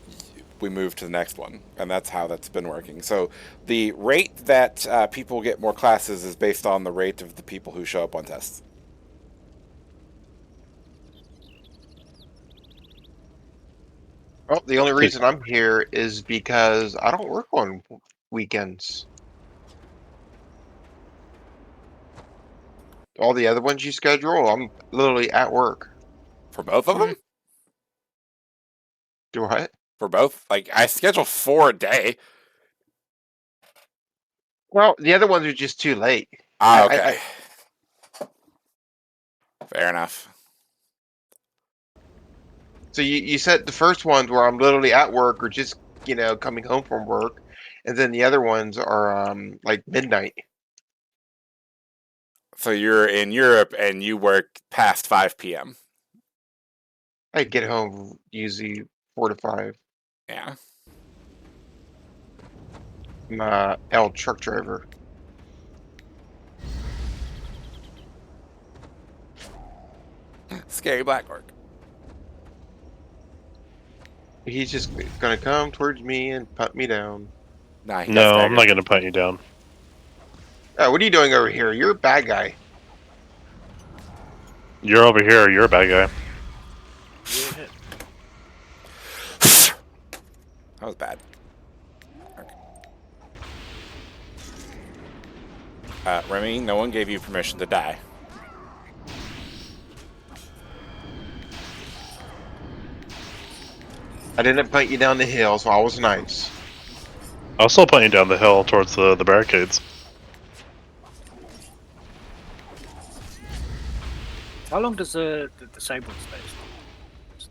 we move to the next one, and that's how that's been working. So the rate that people get more classes is based on the rate of the people who show up on tests. Well, the only reason I'm here is because I don't work on weekends. All the other ones you schedule, I'm literally at work. For both of them? Do what? For both? Like, I schedule 4 a day. Well, the other ones are just too late. Ah, I- okay. Fair enough. So you said the first ones where I'm literally at work or just, coming home from work, and then the other ones are like midnight. So you're in Europe and you work past 5 p.m. I get home usually 4 to 5. Yeah. I'm a L truck driver. Scary black work. He's just gonna come towards me and punt me down. Nah, he No, got I'm not staggered. going to punt you down. What are you doing over here? You're a bad guy. You're over here, you're a bad guy. Yeah. That was bad. Remy, no one gave you permission to die. I didn't punt you down the hill, so I was nice. I'll still point you down the hill towards the barricades. How long does the disabled state last?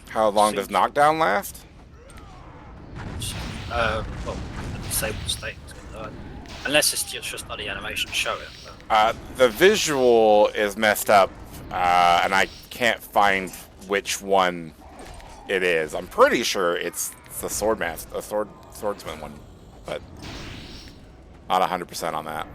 How long does knockdown last? Well, the disabled state. Unless it's just not the animation show it. The visual is messed up, and I can't find which one it is. I'm pretty sure it's the swordsman one, but not 100% on that.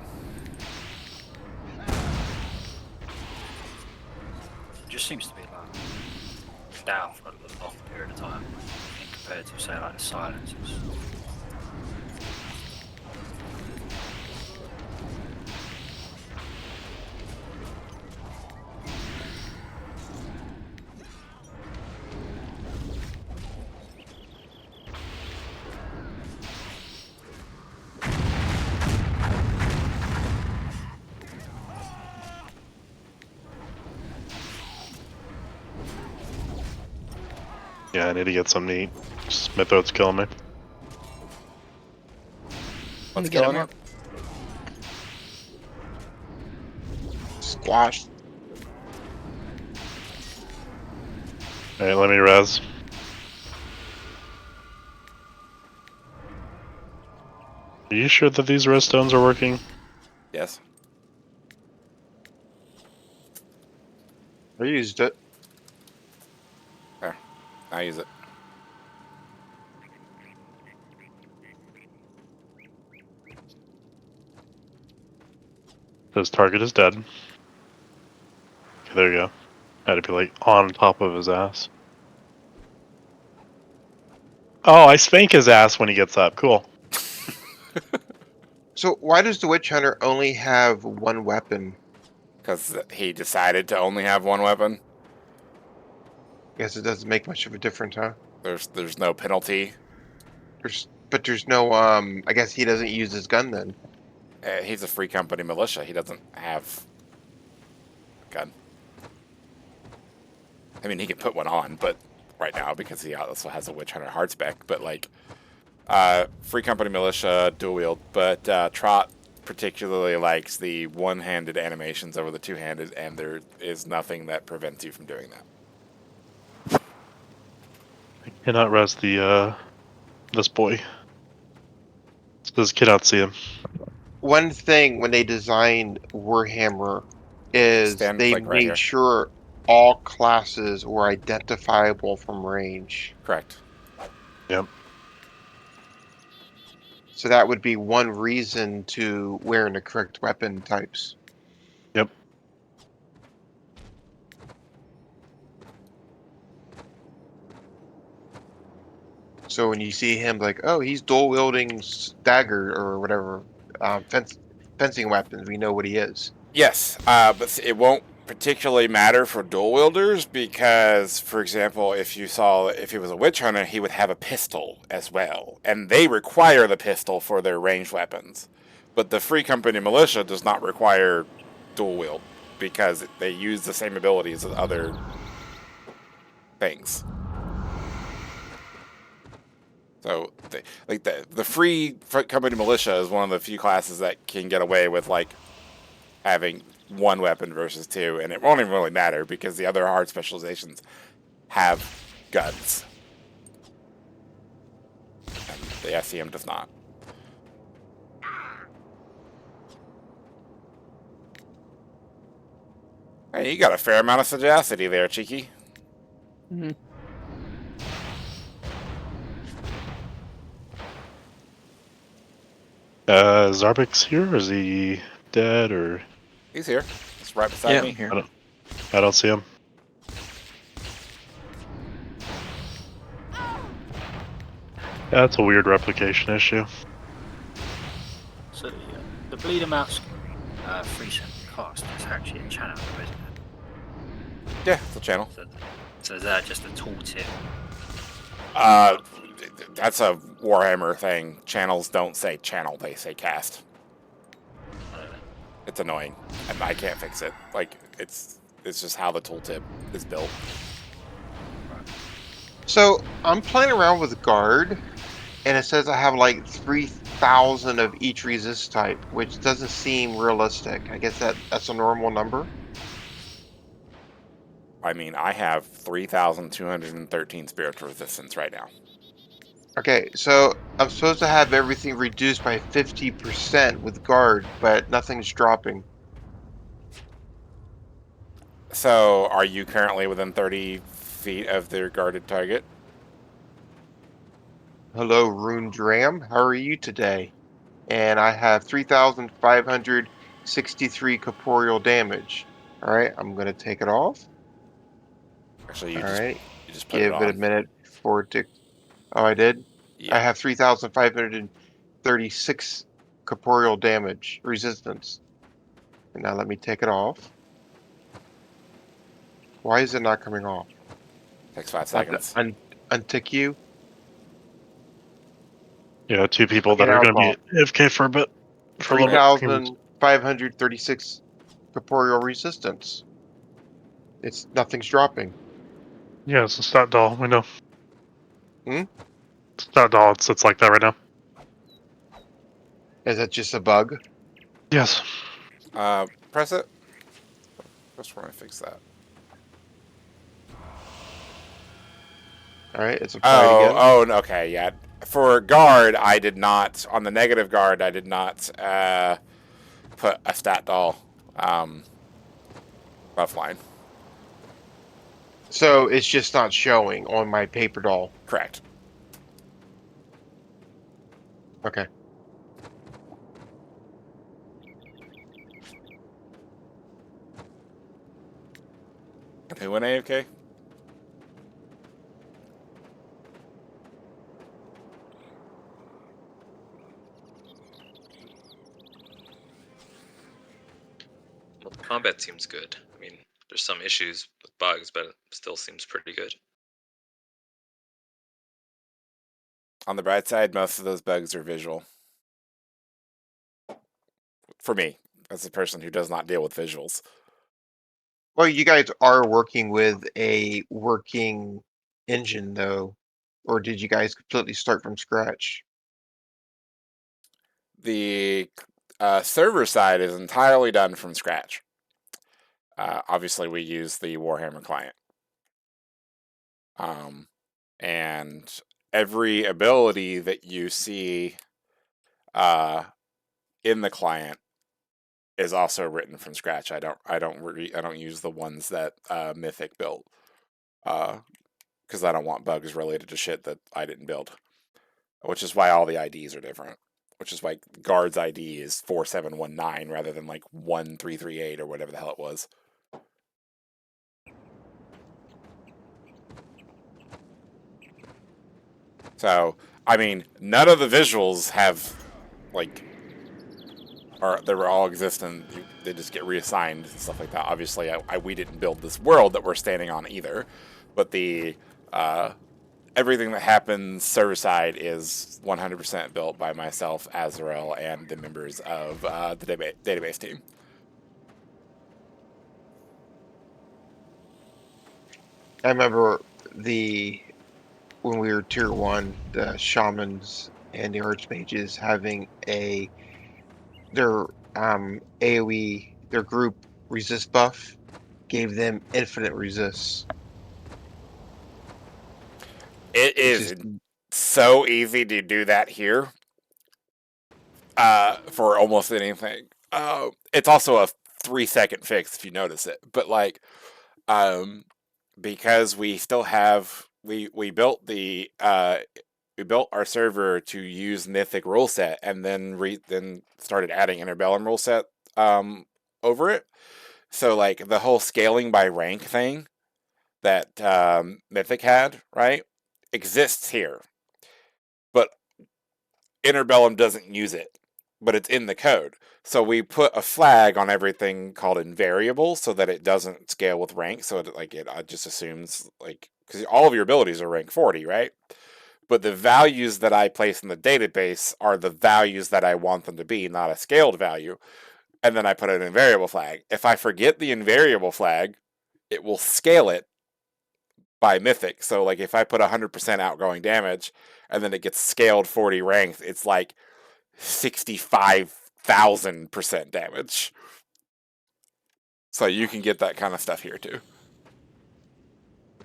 It just seems to be like down for a long period of time compared to say like the silences. Yeah, I need to get some to eat. My throat's killing me. What's get killing him you? up. Squash. Alright, let me res. Are you sure that these res stones are working? Yes. I used it. There. I use it. This target is dead. Okay, there you go. Had to be like on top of his ass. Oh, I spank his ass when he gets up. Cool. So why does the witch hunter only have one weapon? Because he decided to only have one weapon. Guess it doesn't make much of a difference, huh? There's no penalty. But there's no I guess he doesn't use his gun then. He's a free company militia. He doesn't have a gun. I mean, he can put one on, but right now because he also has a witch hunter hard spec. But like, free company militia dual wield. But Trot particularly likes the one-handed animations over the two-handed, and there is nothing that prevents you from doing that. I cannot res the this boy. This cannot see him. One thing when they designed Warhammer is Stand, they like, right made here. sure all classes were identifiable from range. Correct. Yep. So that would be one reason to wearing the correct weapon types. Yep. So when you see him like, oh, he's dual wielding dagger or whatever, fencing weapons, we know what he is. Yes, but it won't particularly matter for dual wielders because, for example, if he was a witch hunter, he would have a pistol as well, and they require the pistol for their ranged weapons. But the free company militia does not require dual wield because they use the same abilities as other things. So, the free company militia is one of the few classes that can get away with like having one weapon versus two, and it won't even really matter because the other hard specializations have guns, and the SCM does not. Hey, you got a fair amount of sagacity there, Cheeky. Mm-hmm. Zarbik's here, or is he dead, or? He's here. He's right beside me. Here. I don't see him. That's a weird replication issue. So the bleed mouse free cent cost is actually a channel, isn't it? Yeah, it's a channel. So is that just a tooltip? That's a Warhammer thing. Channels don't say channel; they say cast. It's annoying, and I can't fix it. Like, it's just how the tooltip is built. So I'm playing around with guard, and it says I have like 3,000 of each resist type, which doesn't seem realistic. I guess that's a normal number. I mean, I have 3,213 spiritual resistance right now. Okay, so I'm supposed to have everything reduced by 50% with guard, but nothing's dropping. So, are you currently within 30 feet of their guarded target? Hello, Rune Dram. How are you today? And I have 3,563 corporeal damage. All right, I'm gonna take it off. Actually, All right, you just put it give it a on. minute for it to. Oh, I did. I Yeah. have 3,536 corporeal damage resistance. And now let me take it off. Why is it not coming off? Takes 5 I have to seconds. untick you. Yeah, two people Okay, that are now going it's to be off. AFK for a bit. For a little bit. 3,536 corporeal resistance. It's nothing's dropping. Yeah, it's a stat doll. We know. Hmm? Stat doll. It's like that right now. Is that just a bug? Yes. Press it. Just want to fix that. All right, it's applied again. Okay, yeah. For guard, I did not, on the negative guard, I did not put a stat doll buff line. So it's just not showing on my paper doll. Correct. Okay. Who went AFK? Well, the combat seems good. I mean, there's some issues with bugs, but it still seems pretty good. On the bright side, most of those bugs are visual. For me, as a person who does not deal with visuals. Well, you guys are working with a working engine, though, or did you guys completely start from scratch? The server side is entirely done from scratch. Obviously, we use the Warhammer client. And every ability that you see in the client is also written from scratch. I don't use the ones that Mythic built because I don't want bugs related to shit that I didn't build. Which is why all the IDs are different. Which is why Guard's ID is 4719 rather than like 1338 or whatever the hell it was. So, I mean, none of the visuals have, like, they were all existent. They just get reassigned and stuff like that. Obviously, we didn't build this world that we're standing on either, but the everything that happens server side is 100% built by myself, Azrael, and the members of the database team. I remember when we were tier 1, the shamans and the archmages having their AoE, their group resist buff gave them infinite resists. It It's is just so easy to do that here for almost anything. It's also a 3-second fix if you notice it, but like, because we still have we built we built our server to use Mythic rule set, and then started adding Interbellum rule set over it. So like the whole scaling by rank thing that Mythic had, right, exists here, but Interbellum doesn't use it, but it's in the code. So we put a flag on everything called invariable so that it doesn't scale with rank. So it just assumes, like, because all of your abilities are rank 40, right? But the values that I place in the database are the values that I want them to be, not a scaled value. and then I put an invariable flag. If I forget the invariable flag, it will scale it by mythic. So like if I put 100% outgoing damage and then it gets scaled 40 ranks, it's like 65,000% damage. So you can get that kind of stuff here too.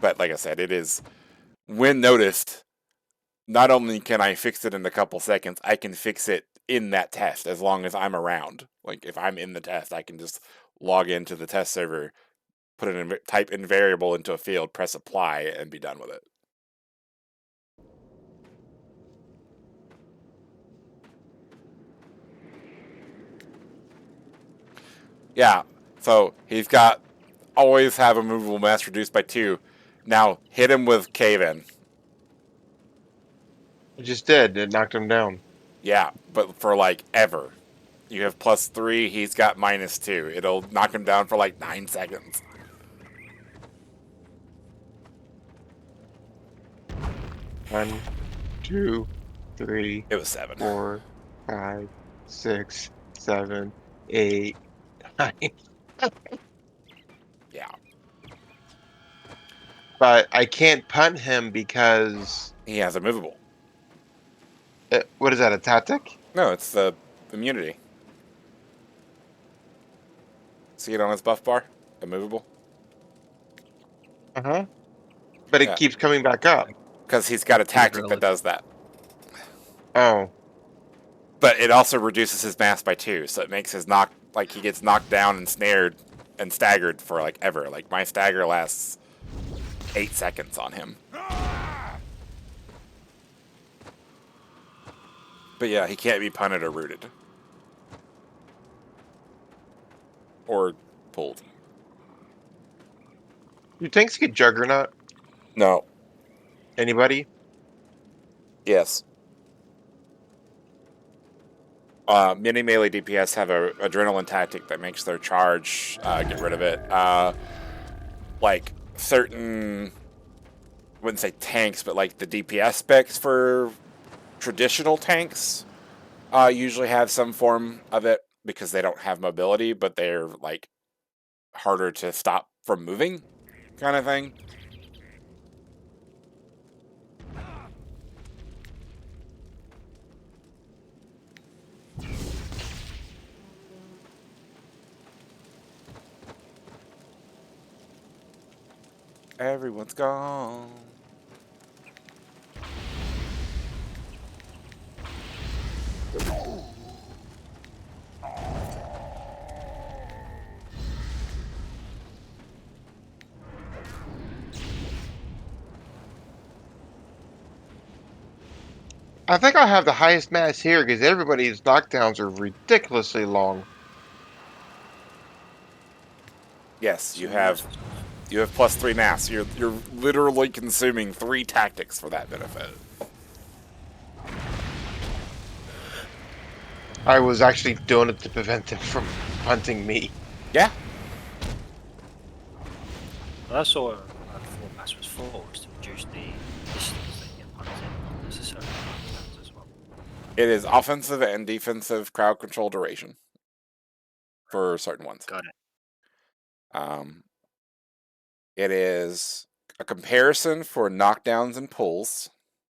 But like I said, it is, when noticed, not only can I fix it in a couple seconds, I can fix it in that test as long as I'm around. Like if I'm in the test, I can just log into the test server, put an type invariable into a field, press apply, and be done with it. Yeah, so he's got always have a movable mass reduced by 2. Now hit him with cave in. It just did. It knocked him down. Yeah, but for like ever. You have +3, he's got -2. It'll knock him down for like 9 seconds. One, two, three, It was 7. 4, 5, 6, 7, 8, 9. Yeah. But I can't punt him because He has a movable. what is that? A tactic? No, it's the immunity. See it on his buff bar? Immovable? Uh huh. But it Yeah. keeps coming back up. Because he's got a tactic that does that. Oh, But it also reduces his mass by 2, so it makes his knock, like he gets knocked down and snared and staggered for like ever. Like my stagger lasts 8 seconds on him. But yeah, he can't be punted or rooted. Or pulled. do tanks get Juggernaut? No. Anybody? Yes. Mini melee DPS have a adrenaline tactic that makes their charge get rid of it. Like certain, I wouldn't say tanks, but like the DPS specs for traditional tanks usually have some form of it because they don't have mobility, but they're like harder to stop from moving, kind of thing. Everyone's gone. I think I have the highest mass here because everybody's knockdowns are ridiculously long. Yes, you have +3 mass. You're literally consuming 3 tactics for that benefit. I was actually doing it to prevent them from hunting me. Yeah. Well, that's all thought mass was for, was to reduce the distance that you get punted, not necessarily knockdowns as well. It is offensive and defensive crowd control duration for certain ones. Got it. It is a comparison for knockdowns and pulls,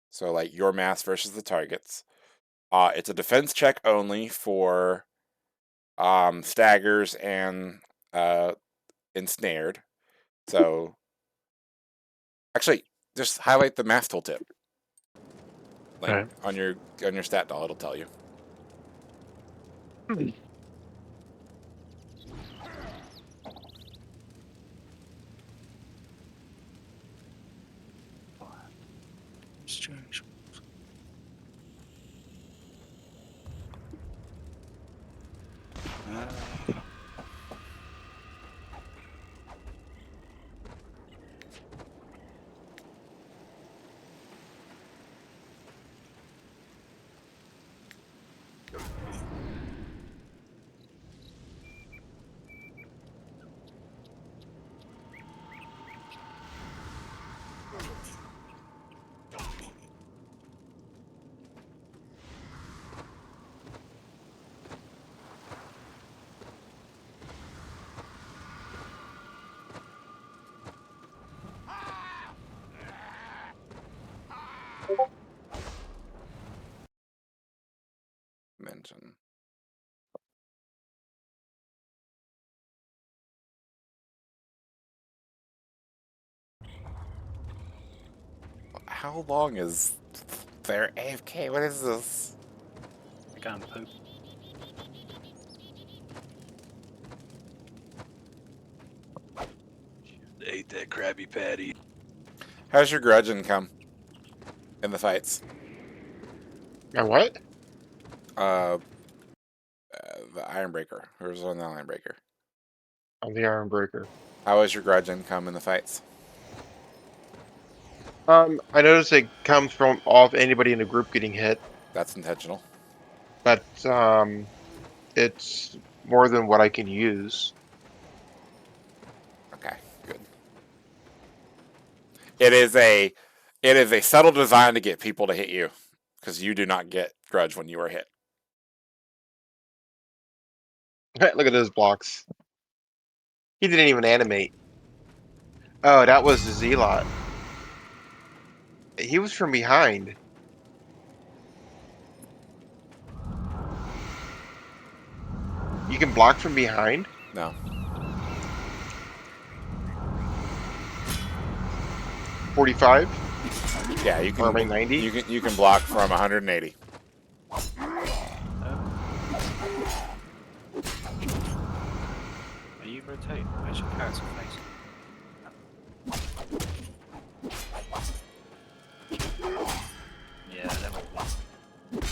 so like your mass versus the targets. It's a defense check only for staggers and ensnared. So actually, just highlight the mass tooltip. Like Alright. on your stat doll, it'll tell you. Strange. mention. How long is their AFK? What is this? I can't poop. Ate that Krabby Patty. How's your grudge income in the fights? Now what? Uh, the Ironbreaker. Who's on the Ironbreaker? I'm the Iron Breaker. How is your grudge income in the fights? I noticed it comes from off anybody in the group getting hit, That's intentional. but it's more than what I can use. Okay, good. It is a subtle design to get people to hit you, because you do not get grudge when you are hit. Look at those blocks. He didn't even animate. Oh, that was the Zealot. He was from behind. You can block from behind? No. 45? Yeah, you Or am I can 90? you can block from 180. Are you rotating? Where's your character face? Yeah, that would be.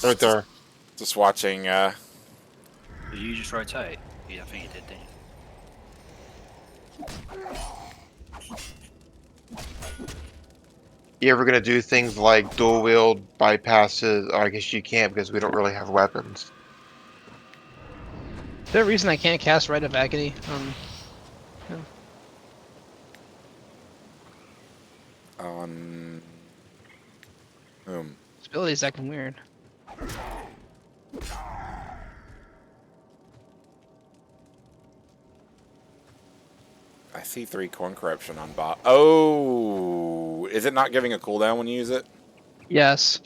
Right there. Just watching. Did you just rotate? Yeah, I think you did, didn't you? You ever gonna do things like dual wield bypasses? I guess you can't because we don't really have weapons. Is there a reason I can't cast Rite of Agony? On whom? This ability's acting weird. I see 3 corn corruption on bot. Oh, is it not giving a cooldown when you use it? Yes.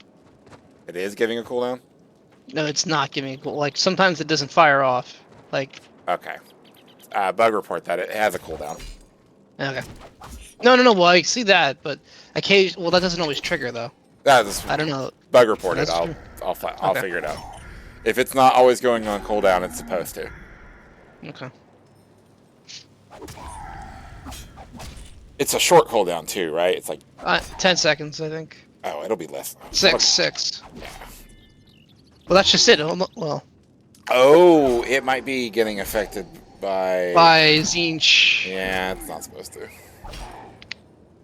It is giving a cooldown. No, it's not giving me like sometimes it doesn't fire off. Like Okay. Bug report that it has a cooldown. okay. No. Well, I see that, but occasionally, well, that doesn't always trigger though. That's I don't know. bug report it. That's I'll true. I'll Okay. figure it out. If it's not always going on cooldown, it's supposed to. Okay. It's a short cooldown too, right? It's like 10 seconds, I think. oh, it'll be less. 6. Well, that's just it. Well, Oh, it might be getting affected by. by Zinch. Yeah, it's not supposed to.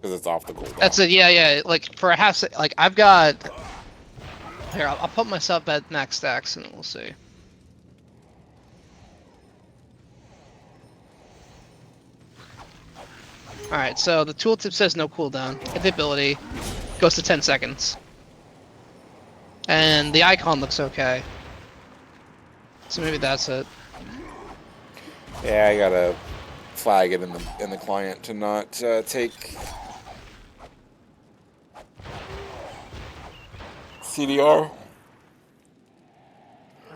Because it's off the cooldown. That's it. Yeah. Like for a half sec, like I've got. Here, I'll put myself at max stacks and we'll see. Alright, so the tooltip says no cooldown. Hit the ability, goes to 10 seconds. And the icon looks okay. So maybe that's it. Yeah, I gotta flag it in the client to not take CDR.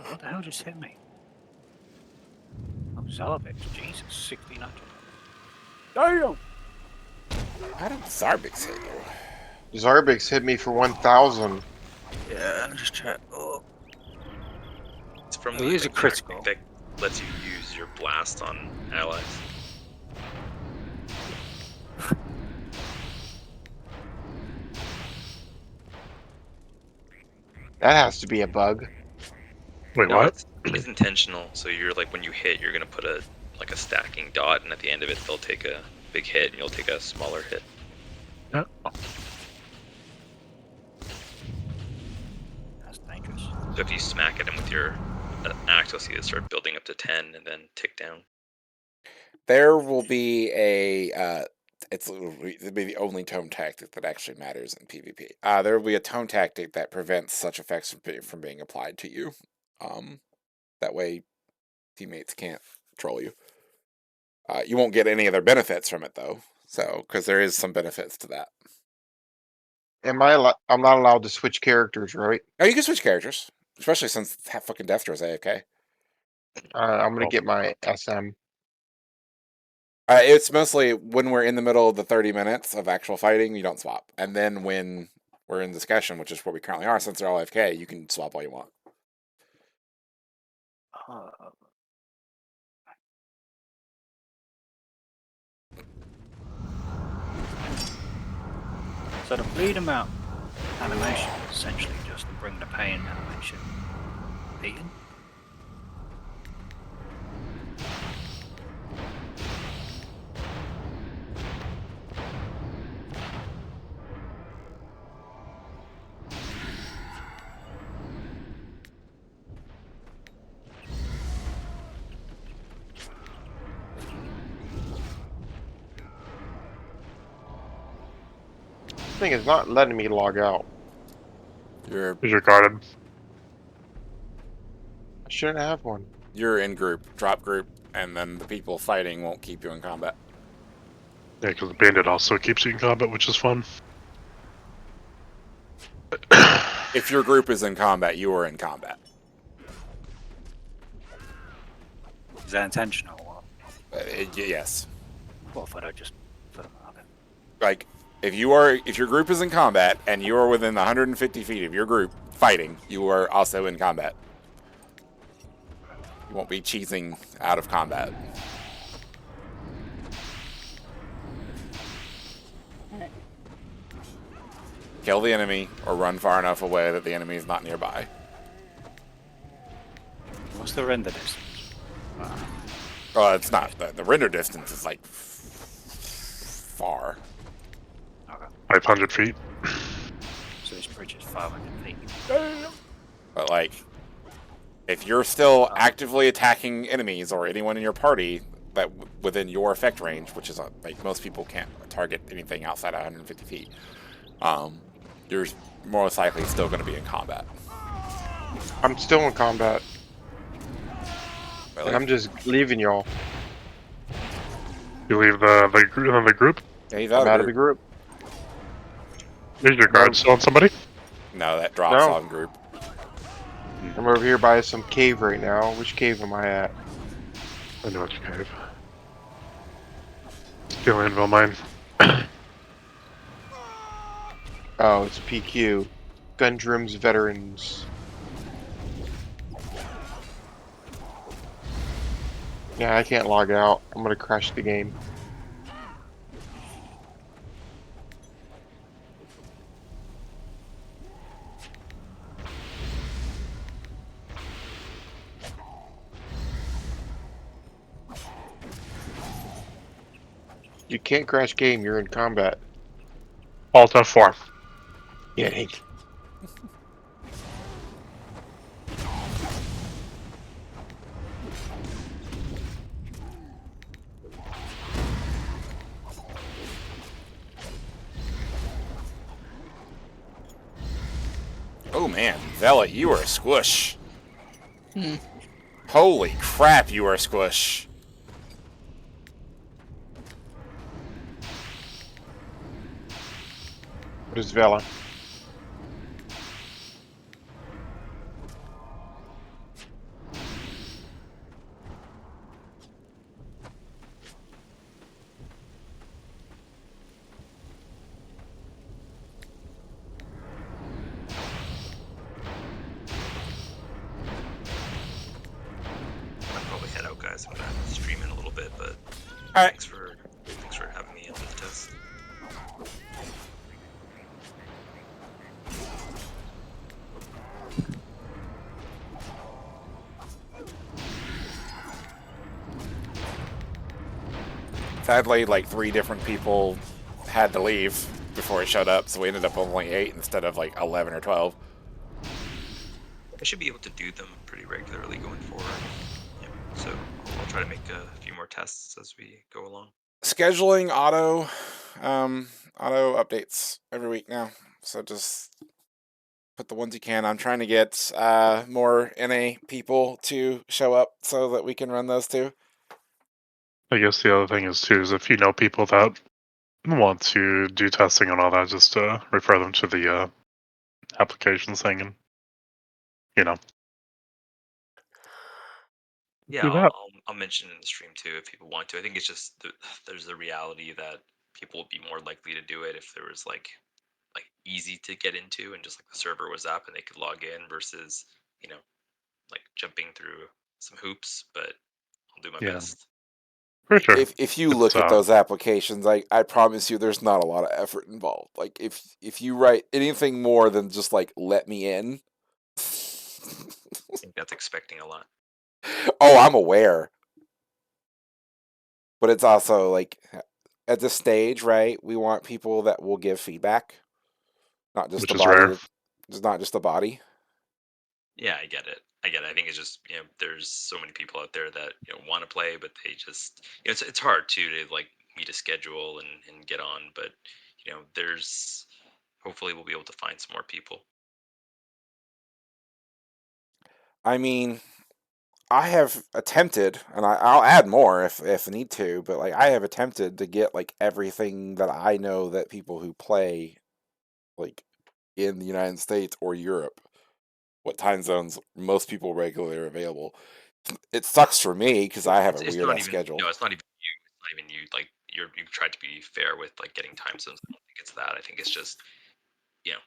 What the hell just hit me? Oh, Zalabix, Jesus, 1600. Damn! How did Zarbix hit you? Zarbix hit me for 1,000. Yeah, I'm just check. Oh. It's from Oh, the here's a like, critical. tactic that lets you use your blast on allies. That has to be a bug. Wait, No, what? it's intentional. So you're like when you hit, you're gonna put a stacking dot, and at the end of it, they'll take a big hit, and you'll take a smaller hit. That's dangerous. So if you smack at them with your axe, you'll see it start building up to 10, and then tick down. There will be a. It'll be the only tome tactic that actually matters in PvP. There will be a tome tactic that prevents such effects from being applied to you. That way, teammates can't troll you. You won't get any other benefits from it though. So, because there is some benefits to that. Am I? I'm not allowed to switch characters, right? Oh, you can switch characters, especially since fucking Destro's AFK. I'm gonna Oh. get my SM. It's mostly when we're in the middle of the 30 minutes of actual fighting, you don't swap. And then when we're in discussion, which is where we currently are, since they're all AFK, you can swap all you want. So the bleed amount animation is essentially just the bring the pain animation. Beaten? This thing is not letting me log out. You're Because you're guarded. I shouldn't have one. in group, drop group, and then the people fighting won't keep you in combat. Yeah, because the bandit also keeps you in combat, which is fun. If your group is in combat, you are in combat. Is that intentional or what? Yes. What if I don't just put them out there? Like, if your group is in combat and you are within 150 feet of your group fighting, you are also in combat. You won't be cheesing out of combat. Kill the enemy or run far enough away that the enemy is not nearby. What's the render distance? Oh, it's not. The render distance is like far. Okay. 500 feet. So this bridge is 500 feet. But like, if you're still actively attacking enemies or anyone in your party that within your effect range, which is like most people can't target anything outside of 150 feet, you're most likely still going to be in combat. I'm still in combat, But, and I'm just leaving y'all. You leave the group? yeah, he's I'm out out of of the group. group. Is your guard still on somebody? No, that drops No. on group. I'm over here by some cave right now. Which cave am I at? I know which cave. Still Anvil mine. Oh, it's PQ. Gundrum's Veterans. Yeah, I can't log out. I'm gonna crash the game. You can't crash game, you're in combat. Alt F4. Yeah. Oh man, Vela, you are a squish. Hmm. Holy crap, you are a squish. What is Vela? I'll probably head out, guys. I'm gonna stream in a little bit, but All right. thanks for having me in the test. Sadly, like 3 different people had to leave before it showed up, so we ended up with only 8 instead of like 11 or 12. I should be able to do them pretty regularly going forward. Yep. So I'll try to make a few more tests as we go along. Scheduling auto updates every week now, so just put the ones you can. I'm trying to get more NA people to show up so that we can run those too. I guess the other thing is too is if you know people that want to do testing and all that, just refer them to the applications thing, and you know, Yeah, do that. I'll mention it in the stream too if people want to. I think it's just there's the reality that people would be more likely to do it if there was like easy to get into and just like the server was up and they could log in versus you know like jumping through some hoops. But I'll do my Yeah, best. for sure. If you It's look at those applications, I promise you, there's not a lot of effort involved. Like if you write anything more than just like "let me in," I think that's expecting a lot. oh, I'm aware, but it's also like at this stage, right? We want people that will give feedback, not just which the is body. rare. It's not just the body. Yeah, I get it. I get it. I think it's just there's so many people out there that want to play, but they just it's hard too to like meet a schedule and get on. But there's hopefully we'll be able to find some more people. I mean, I have attempted, and I'll add more if need to, but like I have attempted to get like everything that I know that people who play like in the United States or Europe, what time zones most people regularly are available. It sucks for me because Well, I have a it's weird not ass even schedule. it's not even you. It's not even you. Like you've tried to be fair with like getting time zones. I don't think it's that. I think it's just you know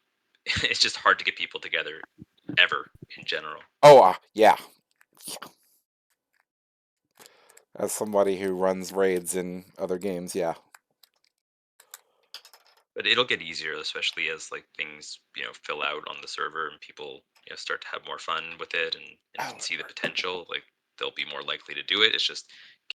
it's just hard to get people together ever in general. Oh, yeah. As somebody who runs raids in other games, yeah. But it'll get easier, especially as like things fill out on the server and people start to have more fun with it and Oh, can see the potential. Like they'll be more likely to do it. It's just